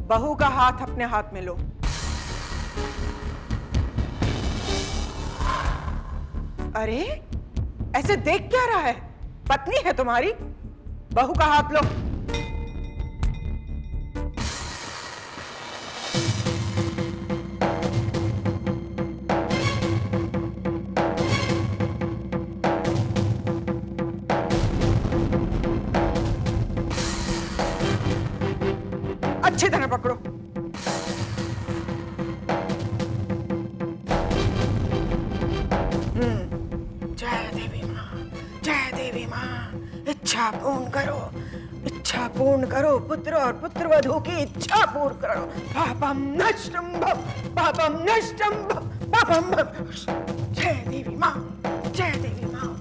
बहू का हाथ अपने हाथ में लो। अरे ऐसे देख क्या रहा है? पत्नी है तुम्हारी, बहू का हाथ लो। अच्छी तरह पकड़ो। जय देवी माँ, जय देवी माँ। इच्छा पूर्ण करो, इच्छा पूर्ण करो। पुत्र और पुत्र वधू की इच्छा पूर्ण करो। पापम नष्टम भव, पापम नष्टम भव, पापम भव। जय देवी माँ, जय देवी माँ,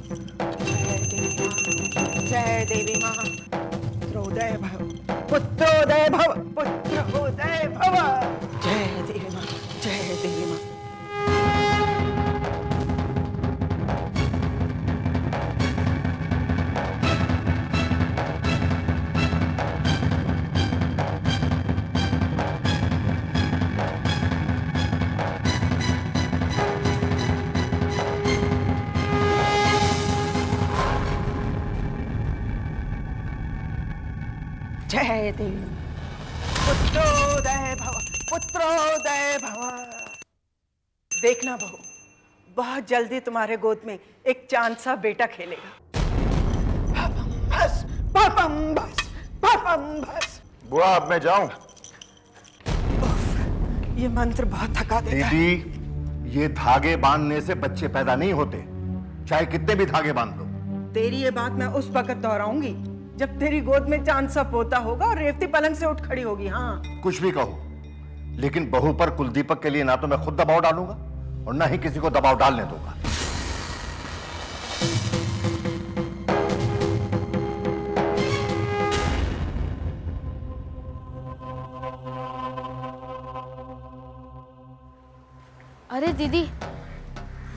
जय देवी माँ। पुत्रोदय भव, पुत्रोदय भव, पुत्रोदय भव। जय देवी माँ, जय देवी माँ। जय देवी। पुत्रोदय भव, पुत्रोदय भव। देखना बहू, बहुत जल्दी तुम्हारे गोद में एक चांद सा बेटा खेलेगा। पापम भस, पापम भस, पापम भस। बुआ अब मैं जाऊं? ये मंत्र बहुत थका देता है। दीदी, ये धागे बांधने से बच्चे पैदा नहीं होते, चाहे कितने भी धागे बांध लो। तेरी ये बात मैं उस वक्त दोहराऊंगी जब तेरी गोद में चांद सा पोता होगा और रेवती पलंग से उठ खड़ी होगी। हाँ, कुछ भी कहो, लेकिन बहू पर कुलदीपक के लिए ना तो मैं खुद दबाव डालूंगा और ना ही किसी को दबाव डालने दूंगा। अरे दीदी,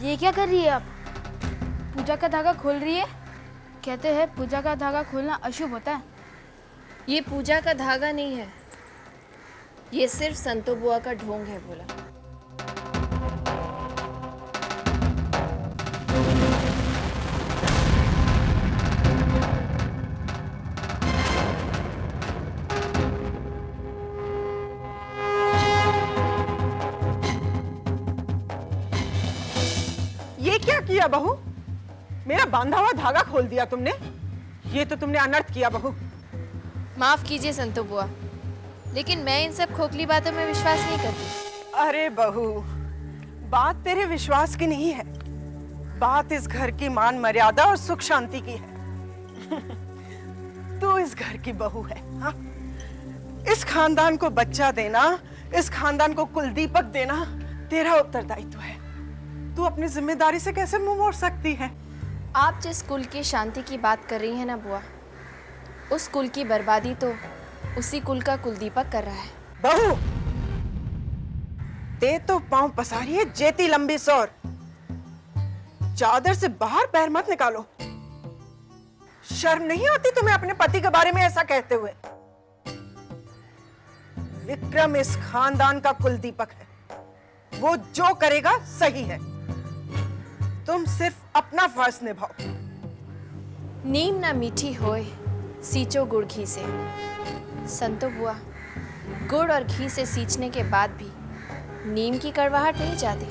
ये क्या कर रही है आप? पूजा का धागा खोल रही है। कहते हैं पूजा का धागा खोलना अशुभ होता है। ये पूजा का धागा नहीं है, ये सिर्फ संतो बुआ का ढोंग है बोला। ये क्या किया बहू? मेरा बांधा हुआ धागा खोल दिया तुमने। ये तो तुमने अनर्थ किया बहू। माफ कीजिए संतो बुआ, लेकिन मैं इन सब खोखली बातों में विश्वास नहीं करती। अरे बहू, बात तेरे विश्वास की नहीं है, बात इस घर की मान मर्यादा और सुख शांति की है। तू इस घर की बहू है। हाँ? इस खानदान को बच्चा देना, इस खानदान को कुलदीपक देना तेरा उत्तरदायित्व है। तू अपनी जिम्मेदारी से कैसे मुंह मोड़ सकती है? आप जिस कुल की शांति की बात कर रही हैं ना बुआ, उस कुल की बर्बादी तो उसी कुल का कुलदीपक कर रहा है। बहू, ते तो पांव पसारी है जेती लंबी सौर। चादर से बाहर पैर मत निकालो। शर्म नहीं आती तुम्हें अपने पति के बारे में ऐसा कहते हुए? विक्रम इस खानदान का कुलदीपक है, वो जो करेगा सही है। तुम सिर्फ अपना फर्ज निभाओ। नीम ना मीठी होए सींचो गुड़ घी से। संतो बुआ, गुड़ और घी से सींचने के बाद भी नीम की कड़वाहट नहीं जाती।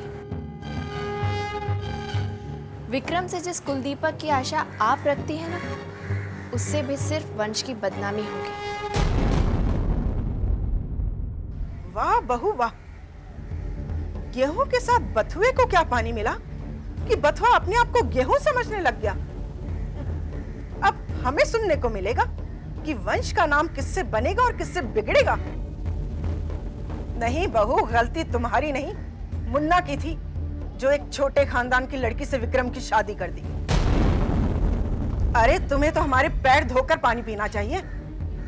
विक्रम से जिस कुलदीपक की आशा आप रखती हैं ना, उससे भी सिर्फ वंश की बदनामी होगी। वाह बहू वाह, गेहूं के साथ बथुए को क्या पानी मिला कि बथुआ अपने आप को गेहूं समझने लग गया। अब हमें सुनने को मिलेगा कि वंश का नाम किससे बनेगा और किससे बिगड़ेगा। नहीं बहू, गलती तुम्हारी नहीं, मुन्ना की थी, जो एक छोटे खानदान की लड़की से विक्रम की शादी कर दी। अरे तुम्हें तो हमारे पैर धोकर पानी पीना चाहिए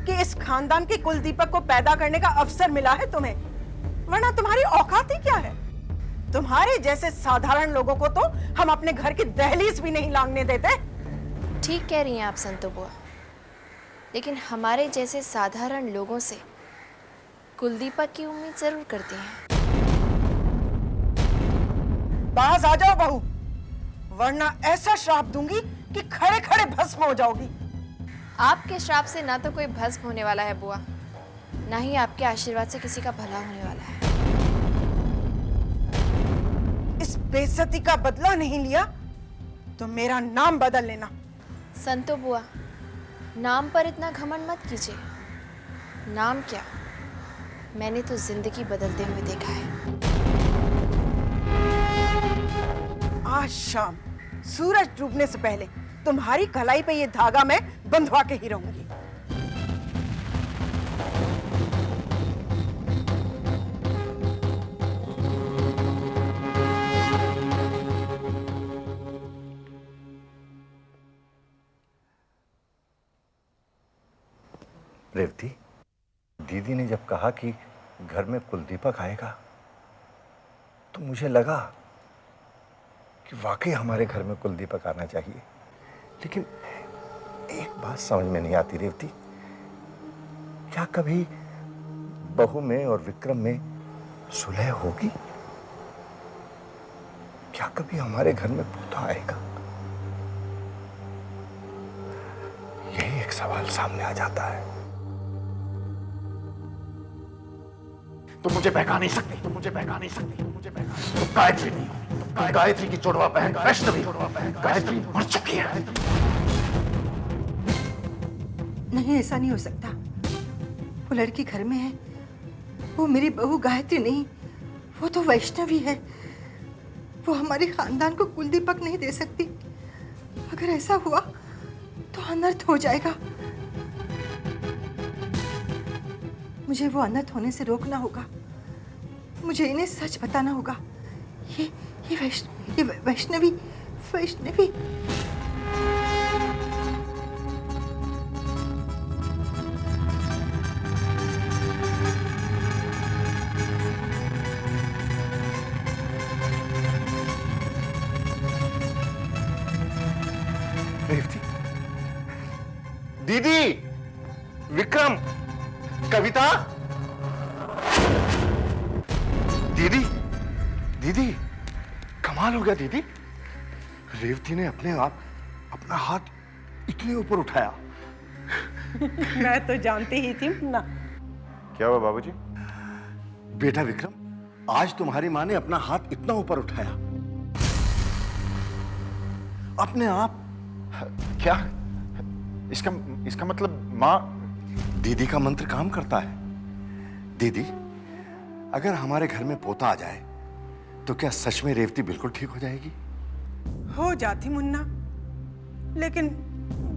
कि इस खानदान के कुलदीपक को पैदा करने का अवसर मिला है तुम्हें, वरना तुम्हारी औकात ही क्या है? तुम्हारे जैसे साधारण लोगों को तो हम अपने घर की दहलीज भी नहीं लांघने देते। ठीक कह रही हैं आप संतो बुआ, लेकिन हमारे जैसे साधारण लोगों से कुलदीपक की उम्मीद जरूर करते हैं। बाज आ जाओ बहू, वरना ऐसा श्राप दूंगी कि खड़े खड़े भस्म हो जाओगी। आपके श्राप से ना तो कोई भस्म होने वाला है बुआ, ना ही आपके आशीर्वाद से किसी का भला होने वाला है। इस बेइज्जती का बदला नहीं लिया तो मेरा नाम बदल लेना। संतो बुआ, नाम पर इतना घमंड मत कीजिए। नाम क्या, मैंने तो जिंदगी बदलते हुए देखा है। आज शाम सूरज डूबने से पहले तुम्हारी कलाई पे ये धागा मैं बंधवा के ही रहूंगी। रेवती, दीदी ने जब कहा कि घर में कुलदीपक आएगा तो मुझे लगा कि वाकई हमारे घर में कुलदीपक आना चाहिए। लेकिन एक बात समझ में नहीं आती रेवती, क्या कभी बहू में और विक्रम में सुलह होगी? क्या कभी हमारे घर में पोता आएगा? यही एक सवाल सामने आ जाता है। तुम मुझे बहका नहीं सकती, तुम मुझे बहका नहीं सकती, तुम मुझे बहका नहीं सकती। तुम गायत्री नहीं हो, तुम गायत्री की जोड़वा बहन वैष्णवी। गायत्री मर चुकी है। नहीं, ऐसा नहीं हो सकता। वो लड़की घर में है, वो मेरी बहू गायत्री नहीं, वो तो वैष्णवी है। वो हमारे खानदान को कुलदीपक नहीं दे सकती। अगर ऐसा हुआ तो अनर्थ हो जाएगा। मुझे वो अनर्थ होने से रोकना होगा। मुझे इन्हें सच बताना होगा। ये वैष्णवी रेवती, दीदी, विक्रम, कविता, दीदी, दीदी, कमाल हो गया दीदी। रेवती ने अपना हाथ इतने ऊपर उठाया। मैं तो जानती ही थी ना। क्या हुआ बाबूजी? बेटा विक्रम, आज तुम्हारी माँ ने अपना हाथ इतना ऊपर उठाया। अपने आप। क्या? इसका मतलब माँ। दीदी का मंत्र काम करता है। दीदी, अगर हमारे घर में पोता आ जाए तो क्या सच में रेवती बिल्कुल ठीक हो जाएगी? हो जाती मुन्ना, लेकिन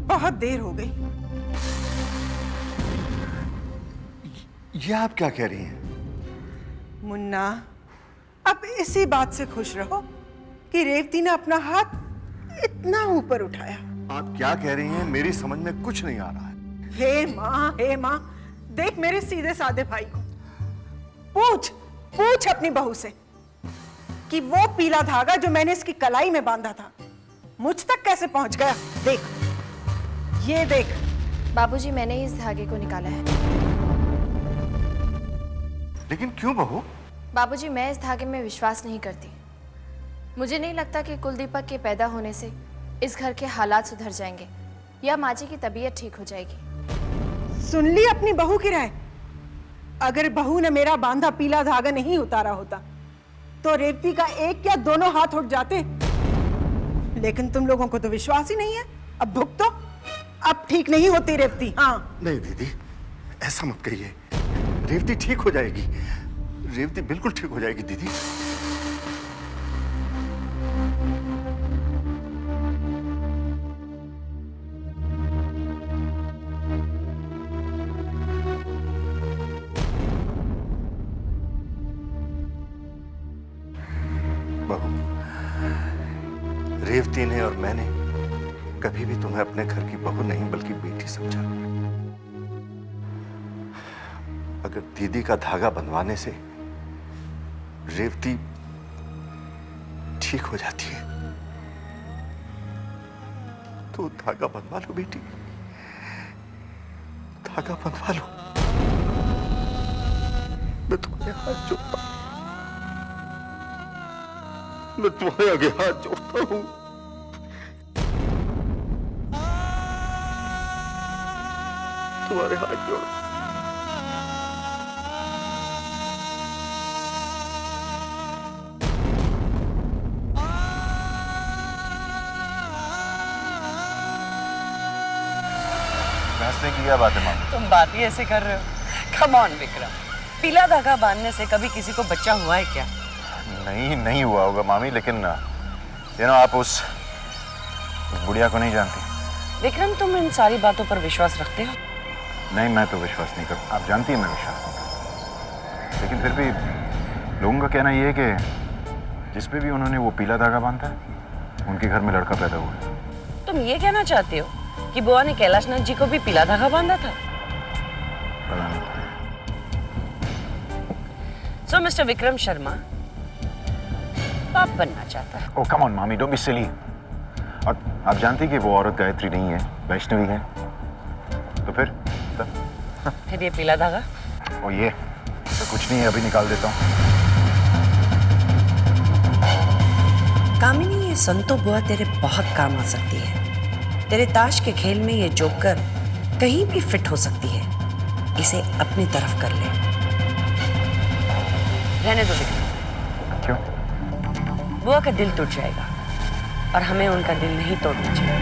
बहुत देर हो गई। ये आप क्या कह रही हैं? मुन्ना, अब इसी बात से खुश रहो कि रेवती ने अपना हाथ इतना ऊपर उठाया। आप क्या कह रही हैं? मेरी समझ में कुछ नहीं आ रहा है। हे माँ, देख मेरे सीधे साधे भाई को। पूछ अपनी बहू से कि वो पीला धागा जो मैंने इसकी कलाई में बांधा था मुझ तक कैसे पहुंच गया। देख, ये देख। बाबूजी, मैंने ही इस धागे को निकाला है। लेकिन क्यों बहू? बाबूजी, मैं इस धागे में विश्वास नहीं करती। मुझे नहीं लगता कि कुलदीपक के पैदा होने से इस घर के हालात सुधर जाएंगे या माँ जी की तबीयत ठीक हो जाएगी। सुन ली अपनी बहू की राय। अगर बहू ने मेरा बांधा पीला धागा नहीं उतारा होता तो रेवती का एक या दोनों हाथ उठ जाते। लेकिन तुम लोगों को तो विश्वास ही नहीं है। अब भुगतो, अब ठीक नहीं होती रेवती। हाँ नहीं दीदी, ऐसा मत कहिए। रेवती ठीक हो जाएगी। रेवती बिल्कुल ठीक हो जाएगी दीदी। बहू, रेवती ने और मैंने कभी भी तुम्हें अपने घर की बहू नहीं बल्कि बेटी समझा। अगर दीदी का धागा बंधवाने से रेवती ठीक हो जाती है तो धागा बनवा लो बेटी, धागा बनवा लो। मैं तुम्हारे हाथ जोड़ता हूं, मैं तुम्हारे आगे हाथ जोड़ता हूं। तुम्हारे हाथ जोड़। हंसने की क्या बात है मामा? तुम बात ही ऐसे कर रहे हो। कम ऑन विक्रम, पीला धागा बांधने से कभी किसी को बच्चा हुआ है क्या? नहीं हुआ होगा मामी, लेकिन आप उस बुढ़िया को नहीं जानती। विक्रम, तुम इन सारी बातों पर विश्वास रखते हो? नहीं, मैं तो विश्वास नहीं करता। आप जानती हैं मैं विश्वास नहीं करता, लेकिन फिर भी लोगों का कहना यह है कि जिस पे भी उन्होंने वो पीला धागा बांधा है उनके घर में लड़का पैदा हुआ है। तुम ये कहना चाहते हो कि बुआ ने कैलाशनाथ जी को भी पीला धागा बांधा था? पता नहीं। सो मिस्टर विक्रम शर्मा बाप बनना चाहता है। ओह कम ऑन मामी, डोंट बी सिली। और आप जानती कि वो औरत गायत्री नहीं है, वैष्णवी है। तो फिर ये पीला धागा? और ये तो कुछ नहीं है, अभी निकाल देता हूँ। कामिनी, ये संतो बुआ तेरे बहुत काम आ सकती है। तेरे ताश के खेल में ये जोकर कहीं भी फिट हो सकती है। इसे अपनी तरफ कर ले। रहने दो विक्रम। क्यों? बुआ का दिल टूट जाएगा और हमें उनका दिल नहीं तोड़ना चाहिए।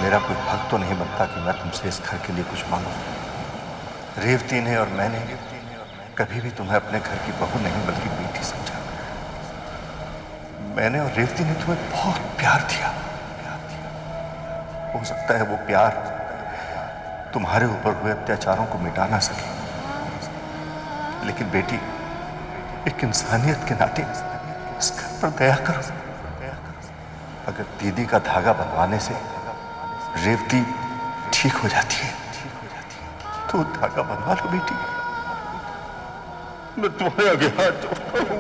मेरा कोई हक तो नहीं बनता कि मैं तुमसे इस घर के लिए कुछ मांगू। रेवती ने और मैंने कभी भी तुम्हें अपने घर की बहू नहीं बल्कि बेटी समझा। मैंने और रेवती ने तुम्हें बहुत प्यार दिया। हो सकता है वो प्यार तुम्हारे ऊपर हुए अत्याचारों को मिटा ना सके, लेकिन बेटी, एक इंसानियत के नाते इस घर पर दया करो। अगर दीदी का धागा बंधवाने से रेवती ठीक हो जाती है तो धागा बनवा लो बेटी। मैं तुम्हारे आगे हाथ जोड़ता हूं।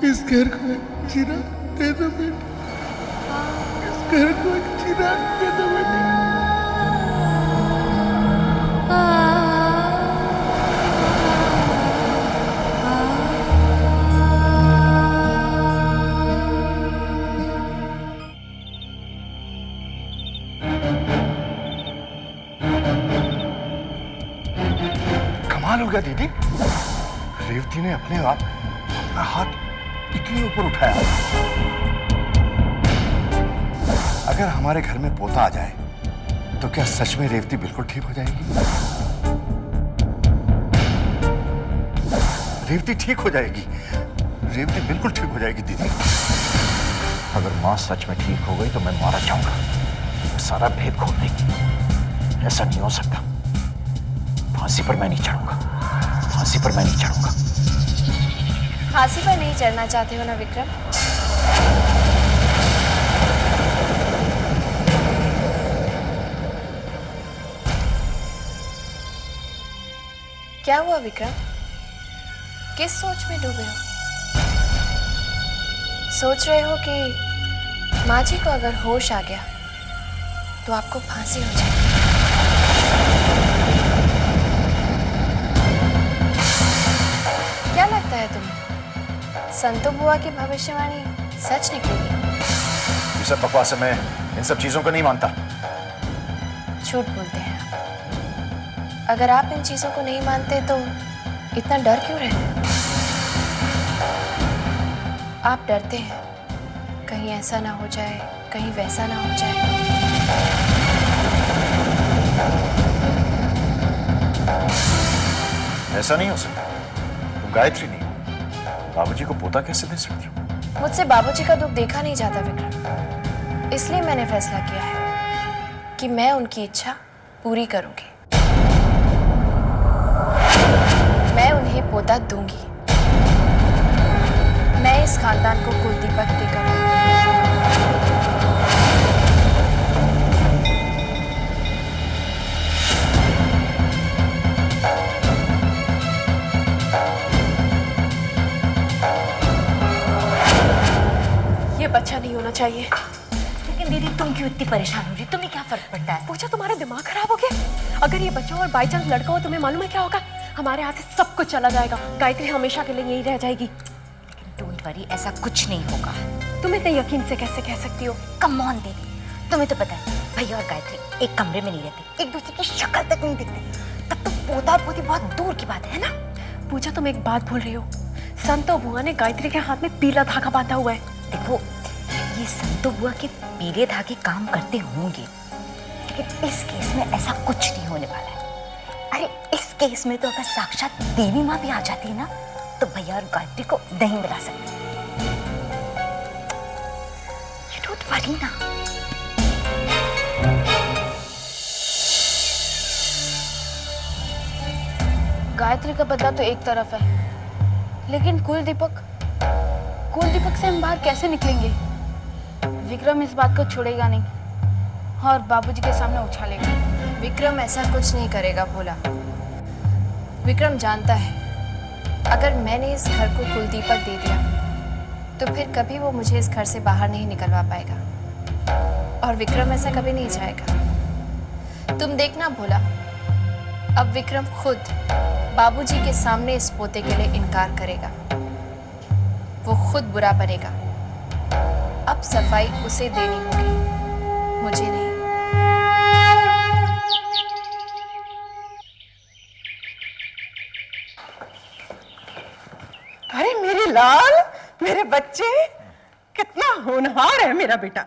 इस घर को जीना दे दो बेटी, इस घर को जीना दे दो बेटी। कमाल हो गया दीदी, रेवती ने अपने आप अपना हाथ इतने ऊपर उठाया। अगर हमारे घर में पोता आ जाए तो क्या सच में रेवती बिल्कुल ठीक हो जाएगी? रेवती ठीक हो जाएगी, रेवती बिल्कुल ठीक हो जाएगी दीदी। अगर माँ सच में ठीक हो गई तो मैं मारा जाऊंगा, सारा भेद खोल देगी। ऐसा नहीं हो सकता। फांसी पर मैं नहीं चढ़ूंगा, फांसी पर मैं नहीं चढ़ूंगा। फांसी पर नहीं चढ़ना चाहते हो ना विक्रम? क्या हुआ विक्रम? किस सोच में डूबे हो? सोच रहे हो कि माँ जी को अगर होश आ गया तो आपको फांसी हो जाएगी। क्या लगता है तुम्हें, संतो बुआ की भविष्यवाणी सच निकलेगी? ये सब बकवास है, मैं इन सब चीजों को नहीं मानता। झूठ बोलते हैं आप। अगर आप इन चीजों को नहीं मानते तो इतना डर क्यों रहे? आप डरते हैं कहीं ऐसा ना हो जाए, कहीं वैसा ना हो जाए। ऐसा नहीं हो सकता। तुम गायत्री नहीं, बाबूजी को पोता कैसे दे सकती हो? मुझसे बाबूजी का दुख देखा नहीं जाता विक्रम, इसलिए मैंने फैसला किया है कि मैं उनकी इच्छा पूरी करूंगी। मैं उन्हें पोता दूंगी। मैं इस खानदान को कुलदीपक देकर चाहिए। लेकिन दीदी तुम क्यों इतनी परेशान हो रही? तुम्हें क्या फर्क पड़ता है? पूजा तुम्हारा दिमाग खराब हो गया? अगर ये बच्चा और बाई चांस लड़का हो, तुम्हें मालूम है क्या होगा? हमारे हाथ से सब कुछ चला जाएगा। गायत्री हमेशा के लिए यही रह जाएगी। लेकिन डोंट वरी, ऐसा कुछ नहीं होगा। तुम इतने यकीन से कैसे कह सकती हो? कम ऑन दीदी, तुम्हें तो पता है भैया और गायत्री एक कमरे में नहीं रहते, एक दूसरे की शक्ल तक नहीं दिखते। तब तो पोता पोती बहुत दूर की बात है ना। पूजा तुम एक बात भूल रही हो, संतो बुआ ने गायत्री के हाथ में पीला धागा बांधा हुआ है। देखो, ये संतो बुआ के पीले धागे काम करते होंगे, लेकिन इस केस में ऐसा कुछ नहीं होने वाला है। अरे इस केस में तो अगर साक्षात देवी माँ भी आ जाती है ना, तो भैया और गायत्री को दही मिला सकती है। You don't worry ना। गायत्री का बदला तो एक तरफ है, लेकिन कुलदीपक से हम बाहर कैसे निकलेंगे? विक्रम इस बात को छोड़ेगा नहीं और बाबूजी के सामने उछालेगा। विक्रम ऐसा कुछ नहीं करेगा भोला। विक्रम जानता है अगर मैंने इस घर को कुलदीपक दे दिया तो फिर कभी वो मुझे इस घर से बाहर नहीं निकलवा पाएगा, और विक्रम ऐसा कभी नहीं चाहेगा। तुम देखना भोला, अब विक्रम खुद बाबूजी के सामने इस पोते के लिए इनकार करेगा। वो खुद बुरा बनेगा। अब सफाई उसे देनी होगी, मुझे नहीं। अरे मेरे लाल, मेरे बच्चे, कितना होनहार है मेरा बेटा।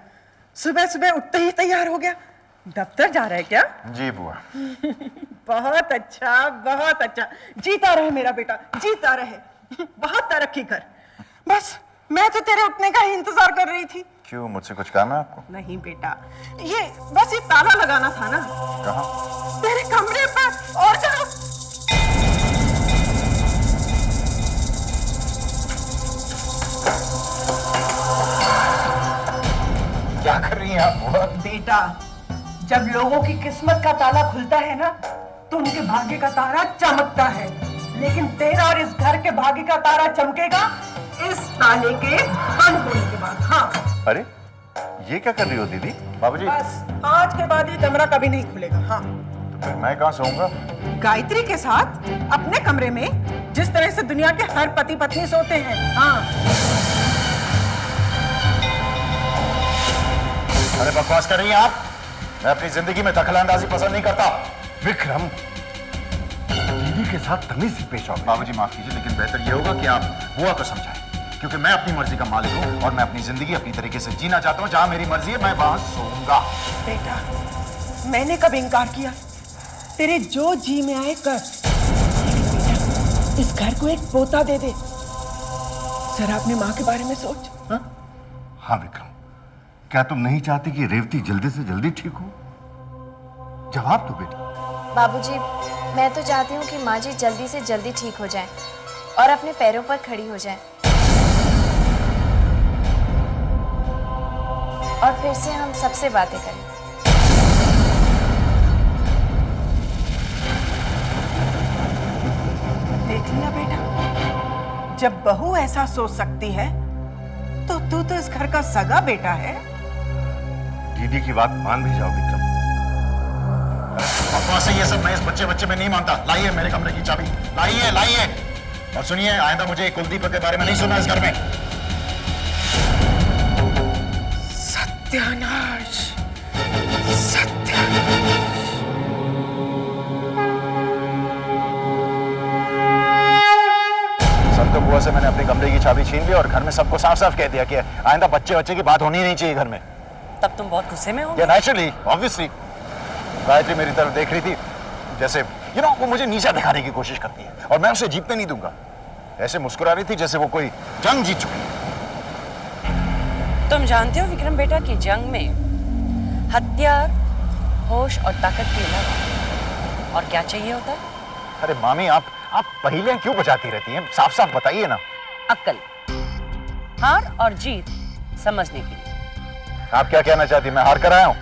सुबह सुबह उठते ही तैयार हो गया। दफ्तर जा रहा है क्या? जी बुआ। बहुत अच्छा, बहुत अच्छा। जीता रहे मेरा बेटा, जीता रहे। बहुत तरक्की कर। बस मैं तो तेरे उठने का ही इंतजार कर रही थी। क्यों, मुझसे कुछ काम है आपको? नहीं बेटा, ये बस ये ताला लगाना था ना। कहाँ? तेरे कमरे पर। और कहाँ? क्या कर रही हैं आप बुआ? बेटा, जब लोगों की किस्मत का ताला खुलता है ना, तो उनके भाग्य का तारा चमकता है। लेकिन तेरा और इस घर के भाग्य का तारा चमकेगा इस ताले के बंद होने के बाद। हाँ। अरे ये क्या कर रही हो दीदी? बाबूजी, बस आज के बाद ये कमरा कभी नहीं खुलेगा। हाँ। तो फिर मैं कहाँ सोऊंगा? गायत्री के साथ अपने कमरे में, जिस तरह से दुनिया के हर पति पत्नी सोते हैं। हाँ। अरे बकवास कर रही हैं आप। मैं अपनी जिंदगी में दखलंदाजी पसंद नहीं करता। विक्रम, दीदी के साथ तमीज से पेश आओ। बाबूजी माफ कीजिए, लेकिन बेहतर ये होगा कि आप बुआ को समझाएं, क्योंकि मैं अपनी मर्जी का मालिक हूं और मैं अपनी जिंदगी अपनी तरीके से जीना चाहता हूं। जहां मेरी मर्जी है मैं वहां सोऊंगा। बेटा, मैंने कब इनकार किया? तेरे जो जी में आए कर। लेकिन बेटा, इस घर को एक पोता दे दे। जरा अपनी माँ के बारे में सोच। हाँ विक्रम, क्या तुम नहीं चाहती कि रेवती जल्दी से जल्दी ठीक हो? जवाब दो बेटा। बाबूजी, मैं तो चाहती हूँ कि माँ जी जल्दी से जल्दी ठीक हो जाएं और अपने पैरों पर खड़ी हो जाएं, और फिर से हम सबसे बातें करें। देख लिया बेटा, जब बहू ऐसा सोच सकती है तो तू तो इस घर का सगा बेटा है। दीदी की बात मान भी जाओ विक्रम। बकवास है ये सब। मैं इस बच्चे में नहीं मानता। लाइए मेरे कमरे की चाबी, लाइए लाइए। और सुनिए, आइंदा मुझे कुलदीप के बारे में नहीं सुना इस घर में। सत्यानाश, सत्यानाश। संतो बुआ से मैंने अपने कमरे की चाबी छीन ली और घर में सबको साफ साफ कह दिया कि आइंदा बच्चे की बात होनी नहीं चाहिए घर में। तब तुम बहुत गुस्से में हो? या नेचुरली, ऑब्वियसली। गायत्री मेरी तरफ देख रही थी जैसे वो मुझे नीचा दिखाने की कोशिश करती है, और मैं उसे जीतने नहीं दूंगा। ऐसे मुस्कुरा रही थी जैसे वो कोई जंग जीत चुकी है। तुम जानते हो विक्रम बेटा कि जंग में हथियार, होश और ताकत के अलावा और क्या चाहिए होता है? अरे मामी, आप पहेलियां क्यों बजाती रहती हैं? साफ साफ बताइए ना। अक्ल, हार और जीत समझने के लिए। आप क्या कहना चाहती हैं? मैं हार कर आया हूं?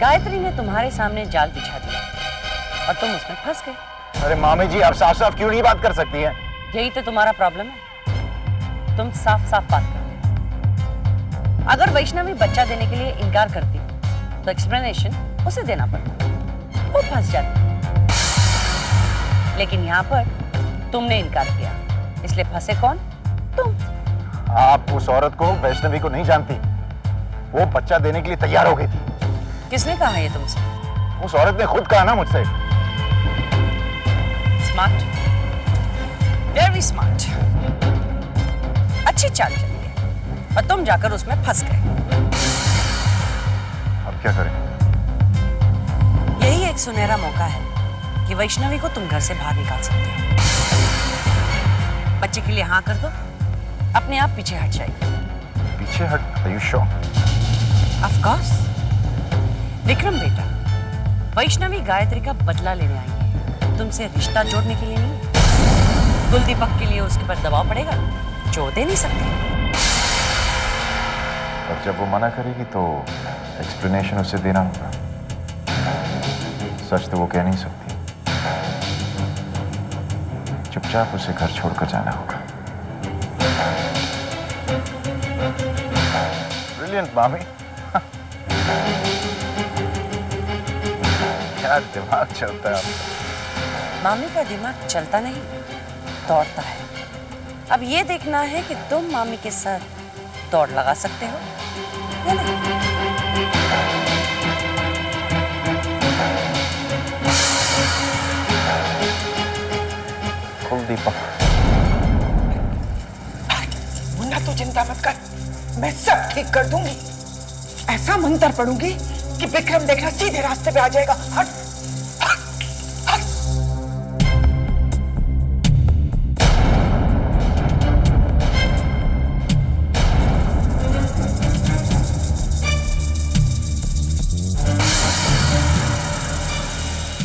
गायत्री ने तुम्हारे सामने जाल बिछा दिया और तुम उसमें फंस गए। अरे मामी जी, आप साफ साफ क्यों नहीं बात कर सकती हैं? यही तो तुम्हारा प्रॉब्लम है, तुम साफ साफ बात करो। अगर वैष्णवी बच्चा देने के लिए इनकार करती तो एक्सप्लेनेशन उसे देना पड़ता, वो फंस जाती। लेकिन यहाँ पर तुमने इनकार किया, इसलिए फंसे कौन? तुम। आप उस औरत को, वैष्णवी को नहीं जानती। वो बच्चा देने के लिए तैयार हो गई थी। किसने कहा ये तुमसे? उस औरत ने खुद कहा ना मुझसे। Smart, very smart. अच्छी चाल चली है और तुम जाकर उसमें फंस गए। अब क्या करें? यही एक सुनहरा मौका है कि वैष्णवी को तुम घर से बाहर निकाल सकते हो। बच्चे के लिए हाँ कर दो, अपने आप पीछे हट जाएगी। पीछे हट? Are you sure? Of course। Vikram बेटा, वैष्णवी गायत्री का बदला लेने आई है, तुमसे रिश्ता जोड़ने के लिए नहीं। कुल दीपक के लिए उसके पर दबाव पड़ेगा जो दे नहीं सकते। और जब वो मना करेगी तो एक्सप्लेनेशन उसे देना होगा। सच तो वो कह नहीं सकती। चुपचाप उसे घर छोड़कर जाना होगा। ब्रिलियंट मामी। क्या दिमाग चलता है आपका। मामी का दिमाग चलता नहीं, दौड़ता है। अब ये देखना है कि तुम मामी के साथ दौड़ लगा सकते हो या नहीं। कुल दीपक। मुन्ना तू चिंता मत कर, मैं सब ठीक कर दूंगी। ऐसा मंत्र पढ़ूंगी कि विक्रम देखना सीधे रास्ते पे आ जाएगा। हट।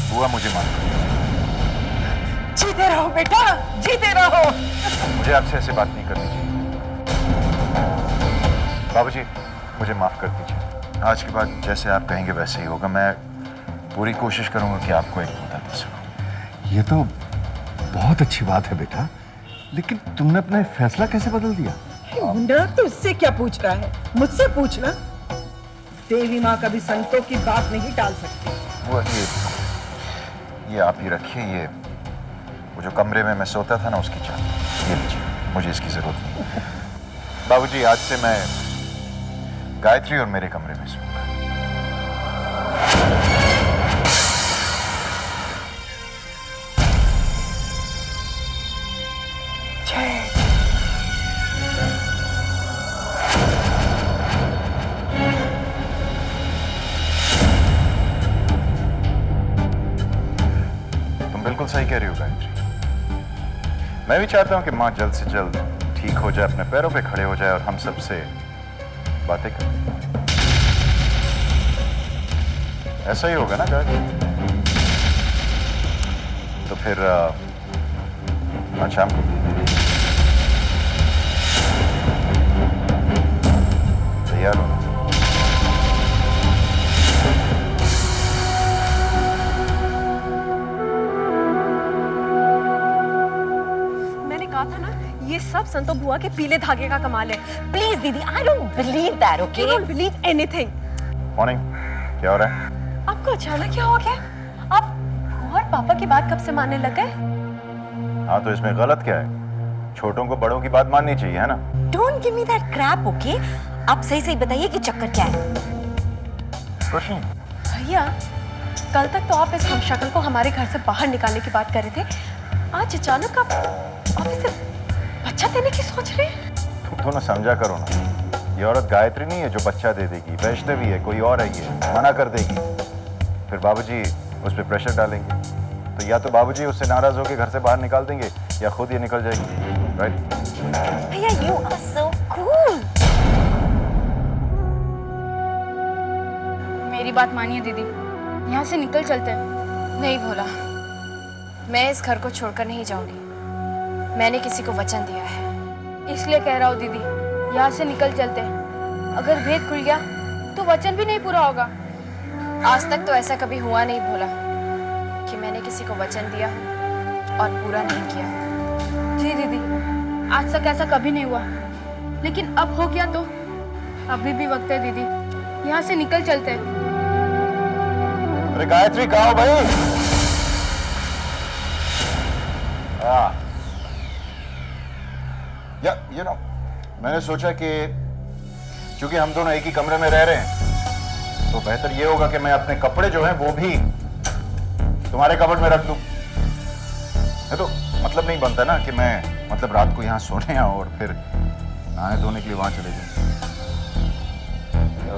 बुआ मुझे माफ करो। जीते रहो बेटा, जीते रहो। मुझे आपसे ऐसे बात नहीं करनी चाहिए। बाबूजी, मुझे माफ कर दीजिए। आज के बाद जैसे आप कहेंगे वैसे ही होगा। मैं पूरी कोशिश करूंगा कि आपको एक बता दे सकूं। ये तो बहुत अच्छी बात है बेटा, लेकिन तुमने अपना फैसला कैसे बदल दिया? मुन्ना तो इससे क्या पूछ रहा है, मुझसे पूछना। देवी माँ कभी संतों की बात नहीं टाल सकती। वो ये आप ही रखिए। ये वो जो कमरे में मैं सोता था ना, उसकी चाबी ये लीजिए, मुझे इसकी जरूरत नहीं। बाबूजी, आज से मैं गायत्री और मेरे कमरे में सोऊंगा। तुम बिल्कुल सही कह रही हो गायत्री। मैं भी चाहता हूं कि माँ जल्द से जल्द ठीक हो जाए, अपने पैरों पे खड़े हो जाए और हम सबसे बातें करें। ऐसा ही होगा ना गायत्री? तो फिर आज शाम को तैयार हो। मैंने कहा था ना, ये सब संतो बुआ के पीले धागे का कमाल है। प्लीज दीदी, I don't believe that, okay? You don't believe anything। Morning, क्या हो रहा है? आपको अचानक क्या हो गया? आप और पापा की बात कब से मानने लग गए? हाँ, तो इसमें गलत क्या है? छोटों को बड़ों की बात माननी चाहिए, है ना? Don't give me that Krebs, okay? आप सही सही बताइए कि चक्कर क्या है? कुछ नहीं। भैया, कल तक तो आप इस हमशक्ल को हमारे घर से बाहर निकालने की बात कर रहे थे। आज अचानक आप इसे बच्चा देने की सोच रहे हैं? तुम दोनों समझा करो ना। ये औरत गायत्री नहीं है जो बच्चा दे देगी, वैष्णवी है, कोई और है। ये मना कर देगी, फिर बाबूजी उस पर प्रेशर डालेंगे। तो या तो बाबूजी उससे नाराज होकर घर से बाहर निकाल देंगे या खुद ये निकल जाएगी। राइट? भैया, यू आर सो कूल। मेरी बात मानिए दीदी, यहाँ से निकल चलते हैं। नहीं भोला, मैं इस घर को छोड़कर नहीं जाऊंगी। मैंने किसी को वचन दिया है। इसलिए कह रहा हूँ दीदी, यहाँ से निकल चलते हैं। अगर भेद खुल गया तो वचन भी नहीं पूरा होगा। आज तक तो ऐसा कभी हुआ नहीं भोला कि मैंने किसी को वचन दिया और पूरा नहीं किया। जी दीदी, आज तक ऐसा कभी नहीं हुआ, लेकिन अब हो गया तो अभी भी वक्त है दीदी, यहाँ से निकल चलते हैं। अरे गायत्री कहाँ हो भाई? यू नो, मैंने सोचा कि क्योंकि हम दोनों एक ही कमरे में रह रहे हैं तो बेहतर ये होगा कि मैं अपने कपड़े जो हैं वो भी तुम्हारे कबर्ड में रख दूं। है तो मतलब नहीं बनता ना कि मैं मतलब रात को यहाँ सोने आऊं और फिर नहाने धोने के लिए वहां चले जाऊं।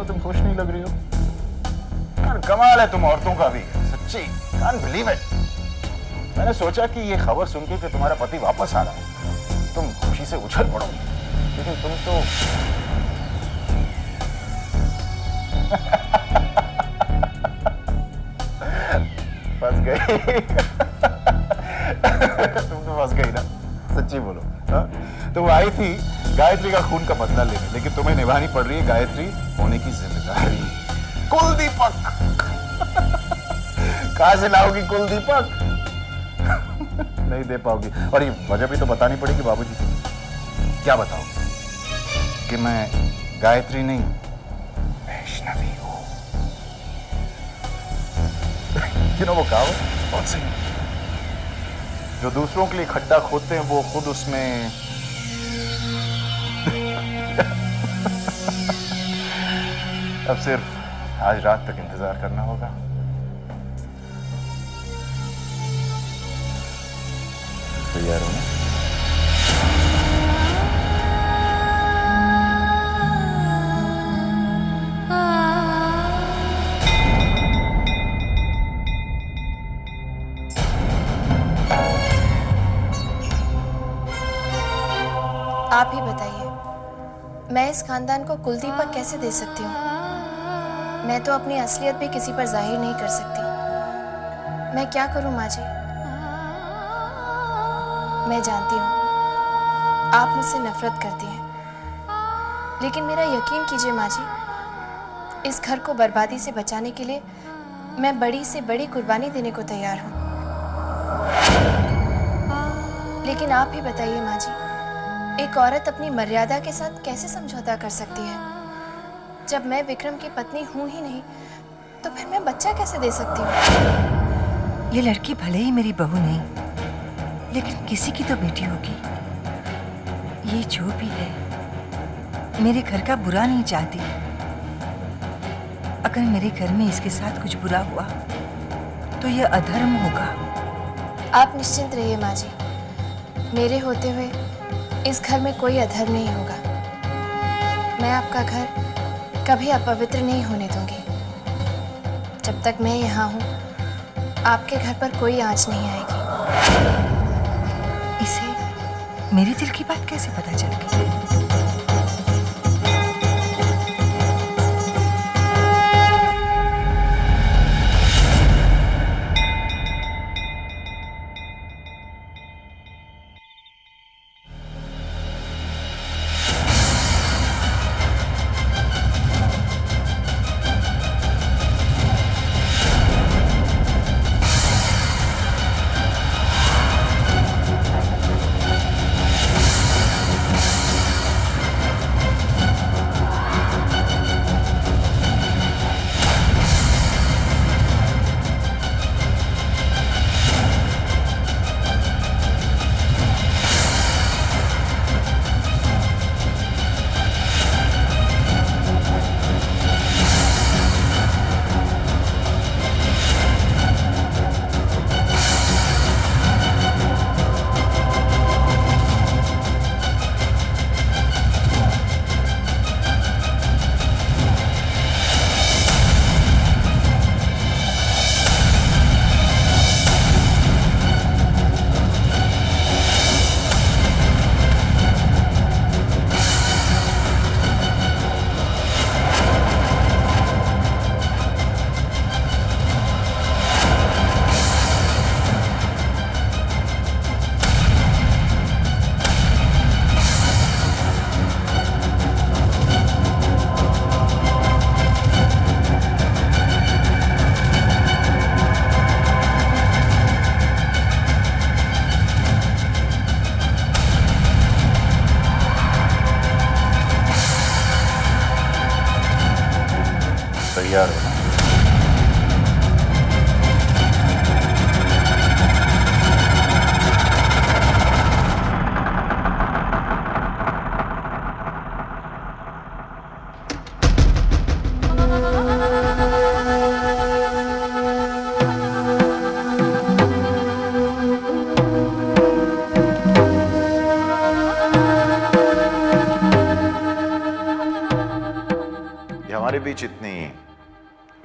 तुम खुश नहीं लग रही हो यार? कमाल है तुम औरतों का भी, सच्ची कांट बिलीव इट। मैंने सोचा कि ये खबर सुन के कि तुम्हारा पति वापस आ रहा है तुम खुशी से उछल पड़ोगी, लेकिन तुम तो फंस गई। तुम तो फंस गई ना, सच्ची बोलो। हाँ? तुम आई थी गायत्री का खून का बदला लेने, लेकिन तुम्हें निभानी पड़ रही है गायत्री होने की जिम्मेदारी। कुलदीपक कहां से लाओगी कुलदीपक? नहीं दे पाओगी, और ये वजह भी तो बतानी पड़ेगी बाबूजी को। क्या बताओगी? कि मैं गायत्री नहीं वैष्णवी हूं। You know वो कहावत बहुत सही, जो दूसरों के लिए खड्डा खोदते हैं वो खुद उसमें अब सिर्फ आज रात तक इंतजार करना होगा। तैयार हो ना? आप ही बताइए, मैं इस खानदान को कुलदीपक कैसे दे सकती हूँ? मैं तो अपनी असलियत भी किसी पर जाहिर नहीं कर सकती। मैं क्या करूँ माँ जी? मैं जानती हूँ आप मुझसे नफरत करती हैं, लेकिन मेरा यकीन कीजिए माँ जी, इस घर को बर्बादी से बचाने के लिए मैं बड़ी से बड़ी कुर्बानी देने को तैयार हूँ। लेकिन आप ही बताइए माँ जी, एक औरत अपनी मर्यादा के साथ कैसे समझौता कर सकती है? जब मैं विक्रम की पत्नी हूं ही नहीं, तो फिर मैं बच्चा कैसे दे सकती हूँ? ये लड़की भले ही मेरी बहू नहीं, लेकिन किसी की तो बेटी होगी। ये जो भी है, मेरे घर का बुरा नहीं चाहती। अगर मेरे घर में इसके साथ कुछ बुरा हुआ, तो ये अधर्म होगा। आप निश्चिंत रहिए माँ जी, मेरे होते हुए इस घर में कोई अधर्म नहीं होगा। मैं आपका घर कभी अपवित्र नहीं होने दूंगी। जब तक मैं यहाँ हूँ, आपके घर पर कोई आंच नहीं आएगी। इसे मेरे दिल की बात कैसे पता चल गई?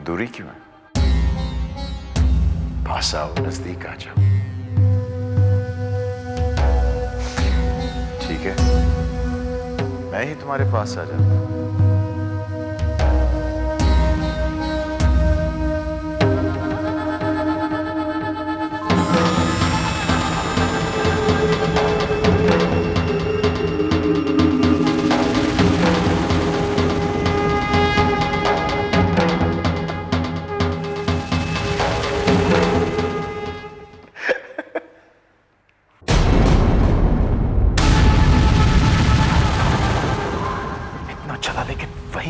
दूरी क्यों है? पास आओ, नजदीक आ जाओ। ठीक है, मैं ही तुम्हारे पास आ जाता हूं।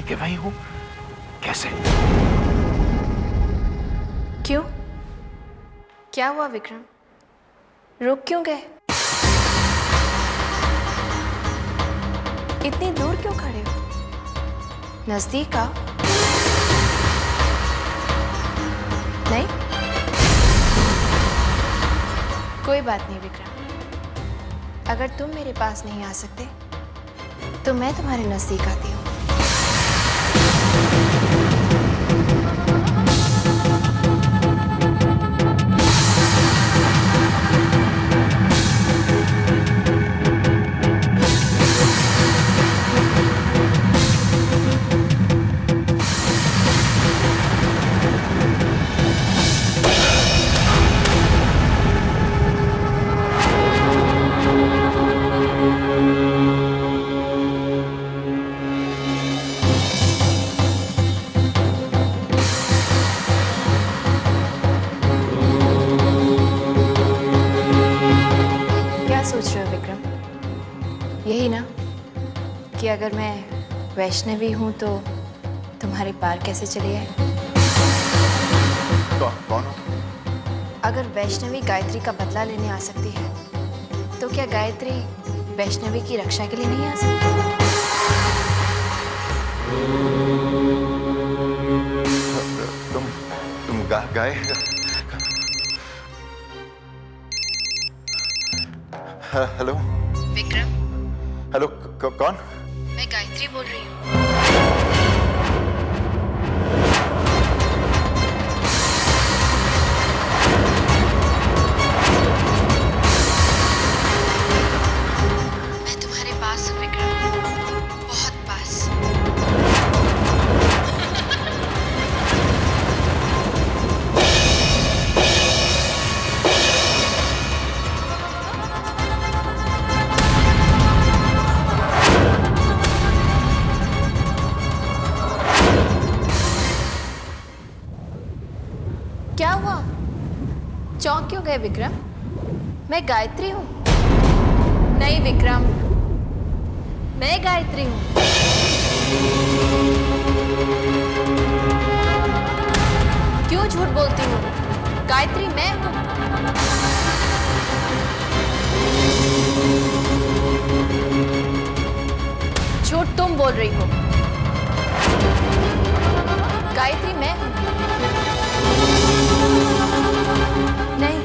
के वही हूं, कैसे? क्यों? क्या हुआ विक्रम? रुक क्यों गए? इतनी दूर क्यों खड़े हो? नजदीक आओ। नहीं? कोई बात नहीं विक्रम, अगर तुम मेरे पास नहीं आ सकते तो मैं तुम्हारे नजदीक आती हूँ। यही ना कि अगर मैं वैष्णवी हूं तो तुम्हारे पार कैसे चली आए? कौन हो? अगर वैष्णवी गायत्री का बदला लेने आ सकती है तो क्या गायत्री वैष्णवी की रक्षा के लिए नहीं आ सकती? तुम गाय? हेलो विक्रम। हेलो, कौन? मैं गायत्री बोल रही हूँ। मैं तुम्हारे पास हूँ विक्रम, बहुत पास। क्या हुआ? चौंक क्यों गए विक्रम? मैं गायत्री हूँ। नहीं विक्रम, मैं गायत्री हूँ। क्यों झूठ बोलती हूँ? गायत्री मैं हूँ। झूठ तुम बोल रही हो। गायत्री मैं हूँ। नहीं,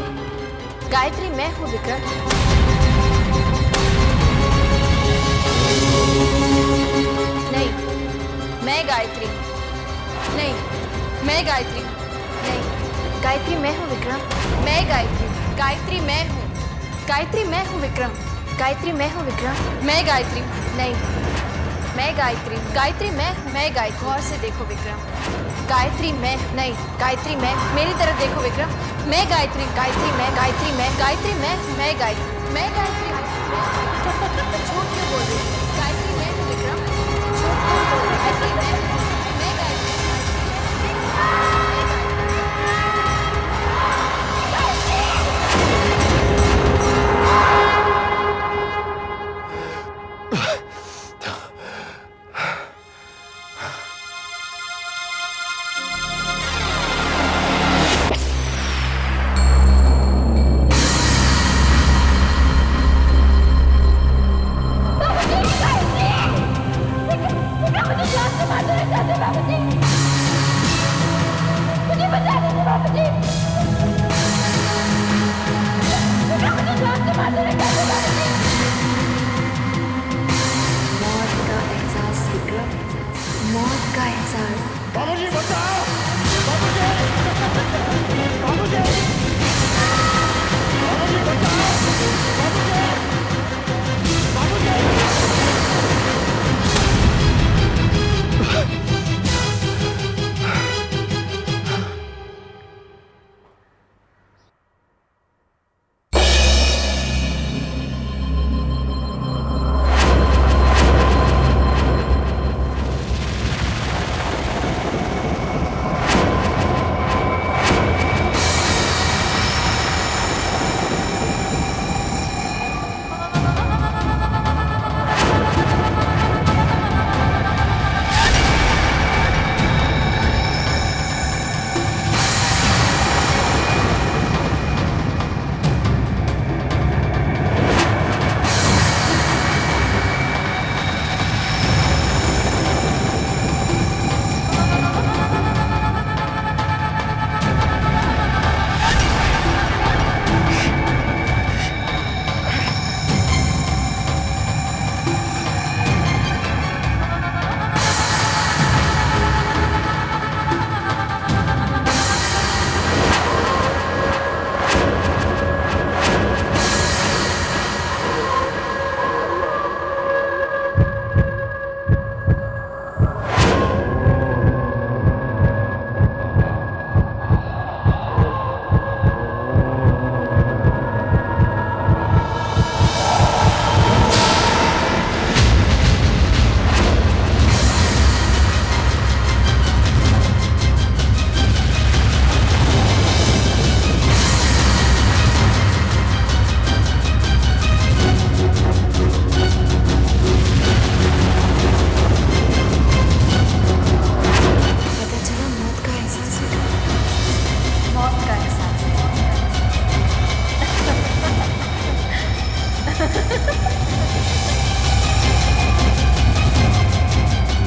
गायत्री मैं हूँ विक्रम। नहीं, मैं गायत्री। नहीं, मैं गायत्री। नहीं, गायत्री मैं हूँ विक्रम। मैं गायत्री। गायत्री मैं हूँ। गायत्री मैं हूँ विक्रम। गायत्री मैं हूँ विक्रम। मैं गायत्री। नहीं, मैं गायत्री। गायत्री मैं गायत्री। गौर से देखो विक्रम। गायत्री मैं नहीं, गायत्री मैं। मेरी तरफ देखो विक्रम। मैं गायत्री। गायत्री मैं। गायत्री मैं। गायत्री मैं गायत्री। मैं गायत्री। झूठ क्यों बोल रही हो? गायत्री मैं हूँ विक्रम। झूठ क्यों बोल रही हो? गायत्री मैं गायत्री।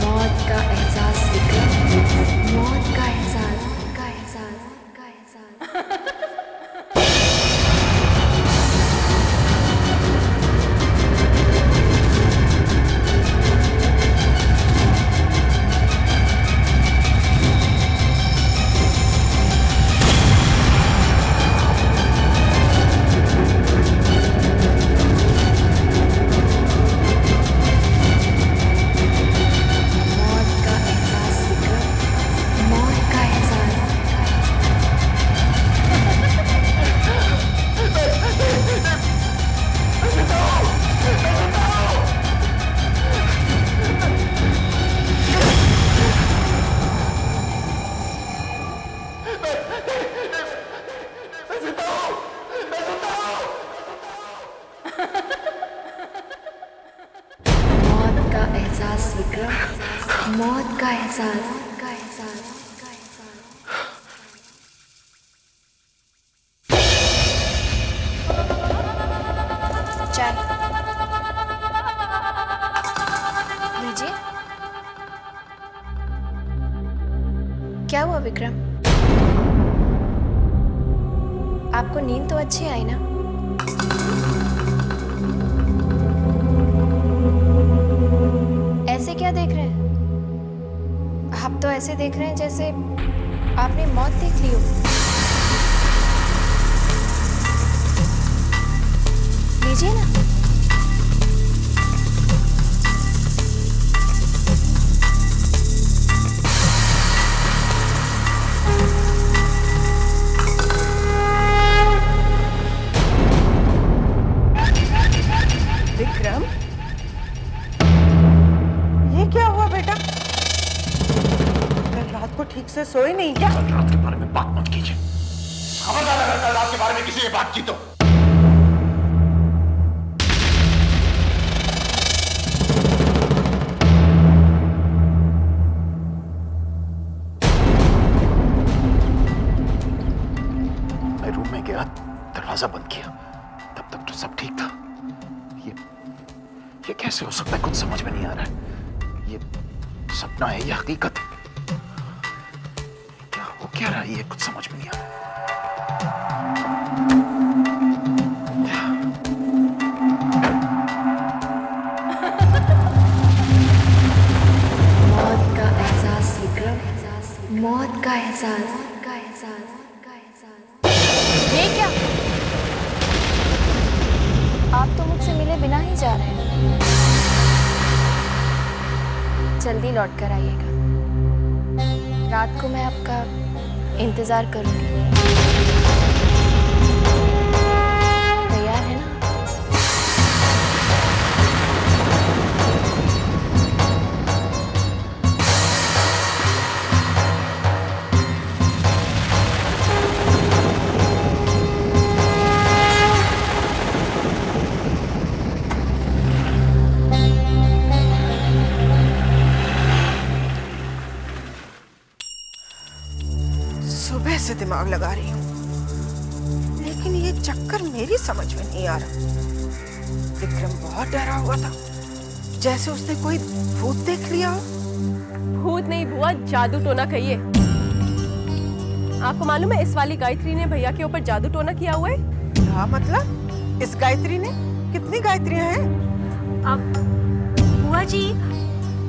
मौत का एहसास विक्रम, मौत का एहसास, का एहसास, का एहसास। मौत का एहसास विक्रम, मौत का एहसास, का एहसास, का एहसास। चाय लीजिए। क्या हुआ विक्रम? आपको नींद तो अच्छी आई ना? ऐसे क्या देख रहे हैं? आप तो ऐसे देख रहे हैं जैसे आपने मौत देख ली हो। लीजिए ना। विक्रम, ये क्या हुआ बेटा? कल रात को ठीक से सोए नहीं क्या? कल रात के बारे में बात मत कीजिए। खबरदार अगर कल रात के बारे में किसी ने बात की तो। मैं रूम में गया, दरवाजा बंद किया, तब तक तो सब ठीक था। ये कैसे हो सकता है? कुछ समझ में नहीं आ रहा है। ये सपना है या हकीकत? क्या हो क्या रहा है? ये कुछ समझ में नहीं आ रहा। मौत का एहसास विक्रम, मौत का एहसास, का एहसास, का एहसास। ये क्या? आप तो मुझसे मिले बिना ही जा रहे हैं। जल्दी लौट कर आइएगा। रात को मैं आपका इंतजार करूंगी। तैयार है ना? सुबह से दिमाग लगा रही हूँ, लेकिन ये चक्कर मेरी समझ में नहीं आ रहा। विक्रम बहुत डरा हुआ था, जैसे उसने कोई भूत देख लिया हो। भूत नहीं बुआ, जादू टोना कहिए। आपको मालूम है इस वाली गायत्री ने भैया के ऊपर जादू टोना किया हुआ है? क्या मतलब? इस गायत्री ने? कितनी गायत्रियां हैं? अब बुआ जी,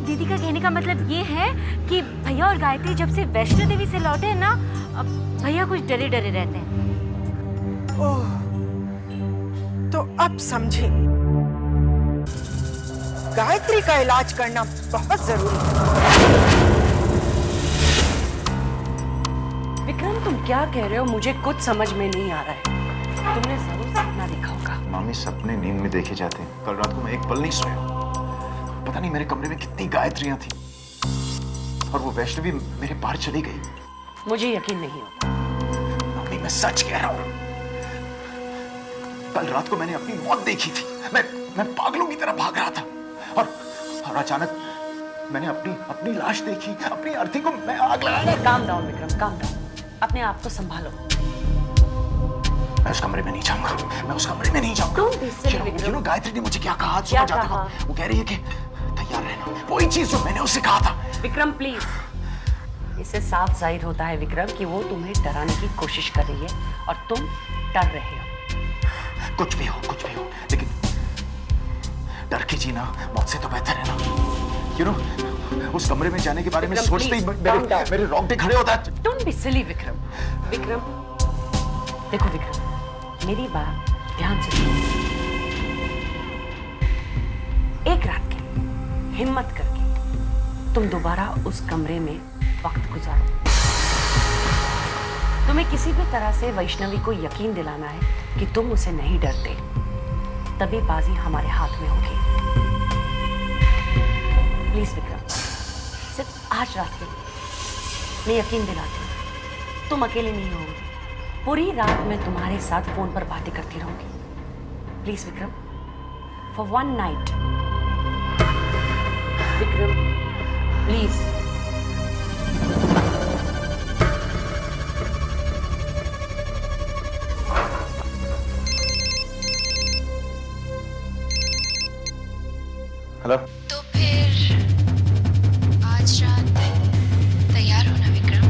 दीदी का कहने का मतलब ये है कि भैया और गायत्री जब से वैष्णो देवी से लौटे हैं ना, अब भैया कुछ डरे डरे रहते हैं। ओह, तो अब समझी। गायत्री का इलाज करना बहुत जरूरी है। विक्रम, तुम क्या कह रहे हो? मुझे कुछ समझ में नहीं आ रहा है। तुमने जरूर सपना देखा होगा। मामी, सपने नींद में देखे जाते हैं। कल रात को मैं एक पल नहीं सोया। पता नहीं मेरे कमरे में कितनी गायत्रियां थी, और वो वैष्णवी मेरे पार चली गई। मुझे यकीन नहीं होता। मामी, मैं सच कह रहा हूं। कल रात को मैंने अपनी मौत देखी थी। मैं पागलों की तरह भाग रहा था, और अचानक मैंने अपनी लाश देखी, अपनी अर्थी को मैं आग लगाया। Calm down Vikram, calm down. अपने आप को संभालो। मैं उस कमरे में नहीं जाऊंगा, मैं उस कमरे में नहीं जाऊंगा। You know, गायत्री ने मुझे क्या कहा आज सुबह जाते वक्त? वो कह रही है कि तैयार रहना, वही चीज जो मैंने उससे कहा था। विक्रम प्लीज, इससे साफ जाहिर होता है विक्रम कि वो तुम्हें डराने की कोशिश कर रही है और तुम डर रहे हो। कुछ भी हो, लेकिन डर के जीना मौत से तो बेहतर है ना। You know, उस कमरे में जाने के बारे में सोचते ही मेरे रोंगटे खड़े होता है। Don't be silly, Vikram. देखो विक्रम, मेरी बात ध्यान से सुनो। एक रात के लिए हिम्मत करके तुम दोबारा उस कमरे में वक्त गुजारो। तुम्हें किसी भी तरह से वैष्णवी को यकीन दिलाना है कि तुम उसे नहीं डरते, तभी बाजी हमारे हाथ में होगी। प्लीज विक्रम, सिर्फ आज रात के लिए मैं यकीन दिलाती हूँ, तुम अकेले नहीं होगे। पूरी रात मैं तुम्हारे साथ फोन पर बातें करती रहूंगी। Please Vikram, for one night. Vikram please. Hello. तो फिर आज रात तैयार होना विक्रम।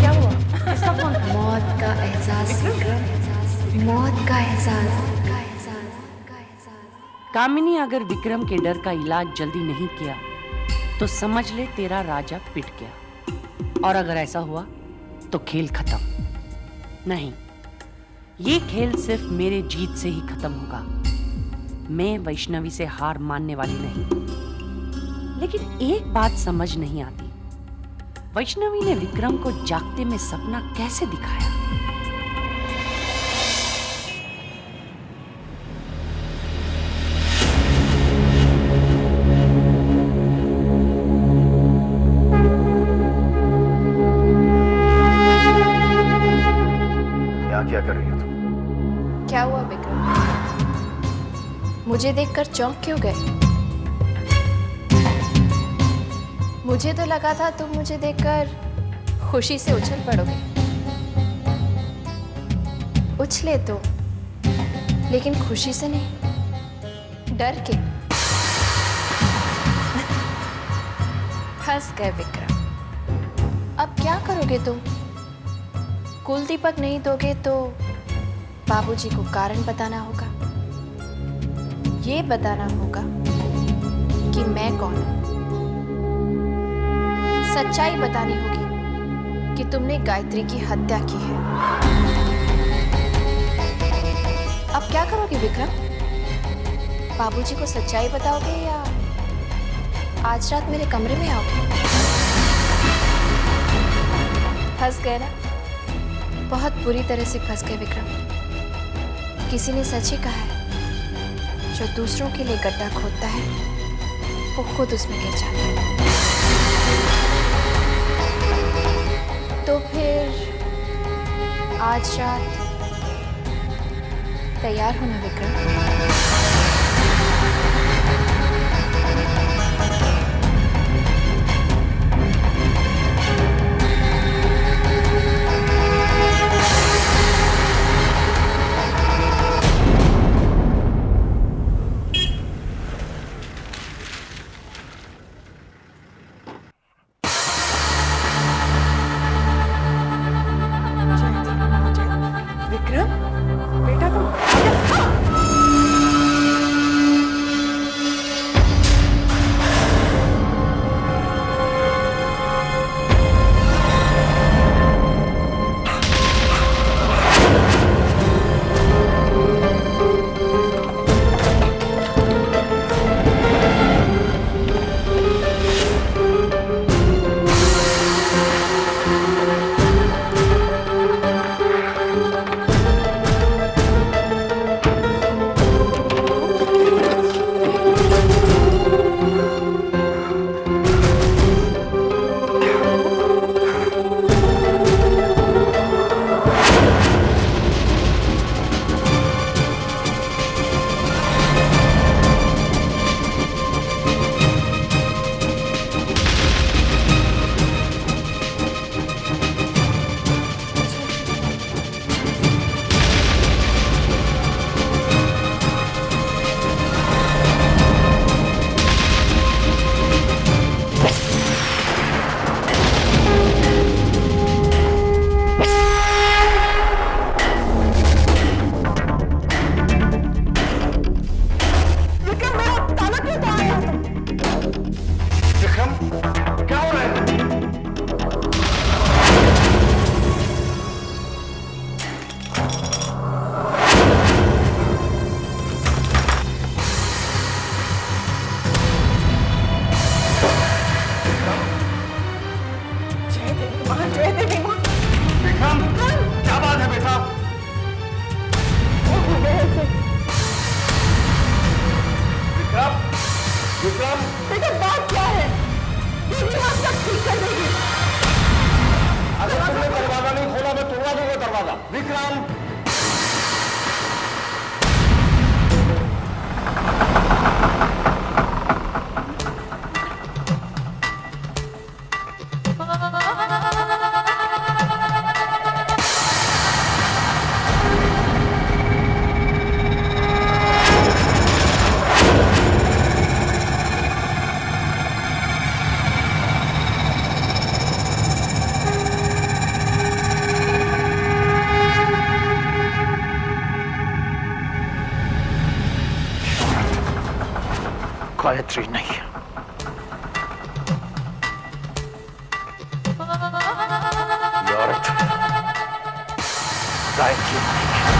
क्या हुआ? किसका फोन? मौत का एहसास विक्रम, मौत का एहसास। कामिनी, अगर विक्रम के डर का इलाज जल्दी नहीं किया तो समझ ले तेरा राजा पिट गया, और अगर ऐसा हुआ तो खेल खत्म। नहीं, ये खेल सिर्फ मेरे जीत से ही खत्म होगा। मैं वैष्णवी से हार मानने वाली नहीं। लेकिन एक बात समझ नहीं आती, वैष्णवी ने विक्रम को जागते में सपना कैसे दिखाया? क्या कर रही हो तुम? क्या हुआ विक्रम? मुझे देखकर चौंक क्यों गए? मुझे तो लगा था तुम मुझे देखकर खुशी से उछल पड़ोगे। उछले तो, लेकिन खुशी से नहीं, डर के। फंस गए विक्रम। अब क्या करोगे तुम? कुल दीपक नहीं दोगे तो बाबूजी को कारण बताना होगा। ये बताना होगा कि मैं कौन हूं। सच्चाई बतानी होगी कि तुमने गायत्री की हत्या की है। अब क्या करोगे विक्रम? बाबूजी को सच्चाई बताओगे या आज रात मेरे कमरे में आओगे? फंस गए ना? बहुत बुरी तरह से फंस गए विक्रम। किसी ने सच ही कहा है, जो दूसरों के लिए गड्ढा खोदता है वो खुद उसमें गिर जाता है। तो फिर आज रात तैयार होना विक्रम। विक्रम, बेटा तुम विक्रम बेटा बात क्या है? देवी माँ सब ठीक कर देगी। अगर तुमने दरवाजा नहीं खोला मैं तोड़वा दूंगा दरवाजा। विक्रम गायत्री नहीं, गायत्री नहीं।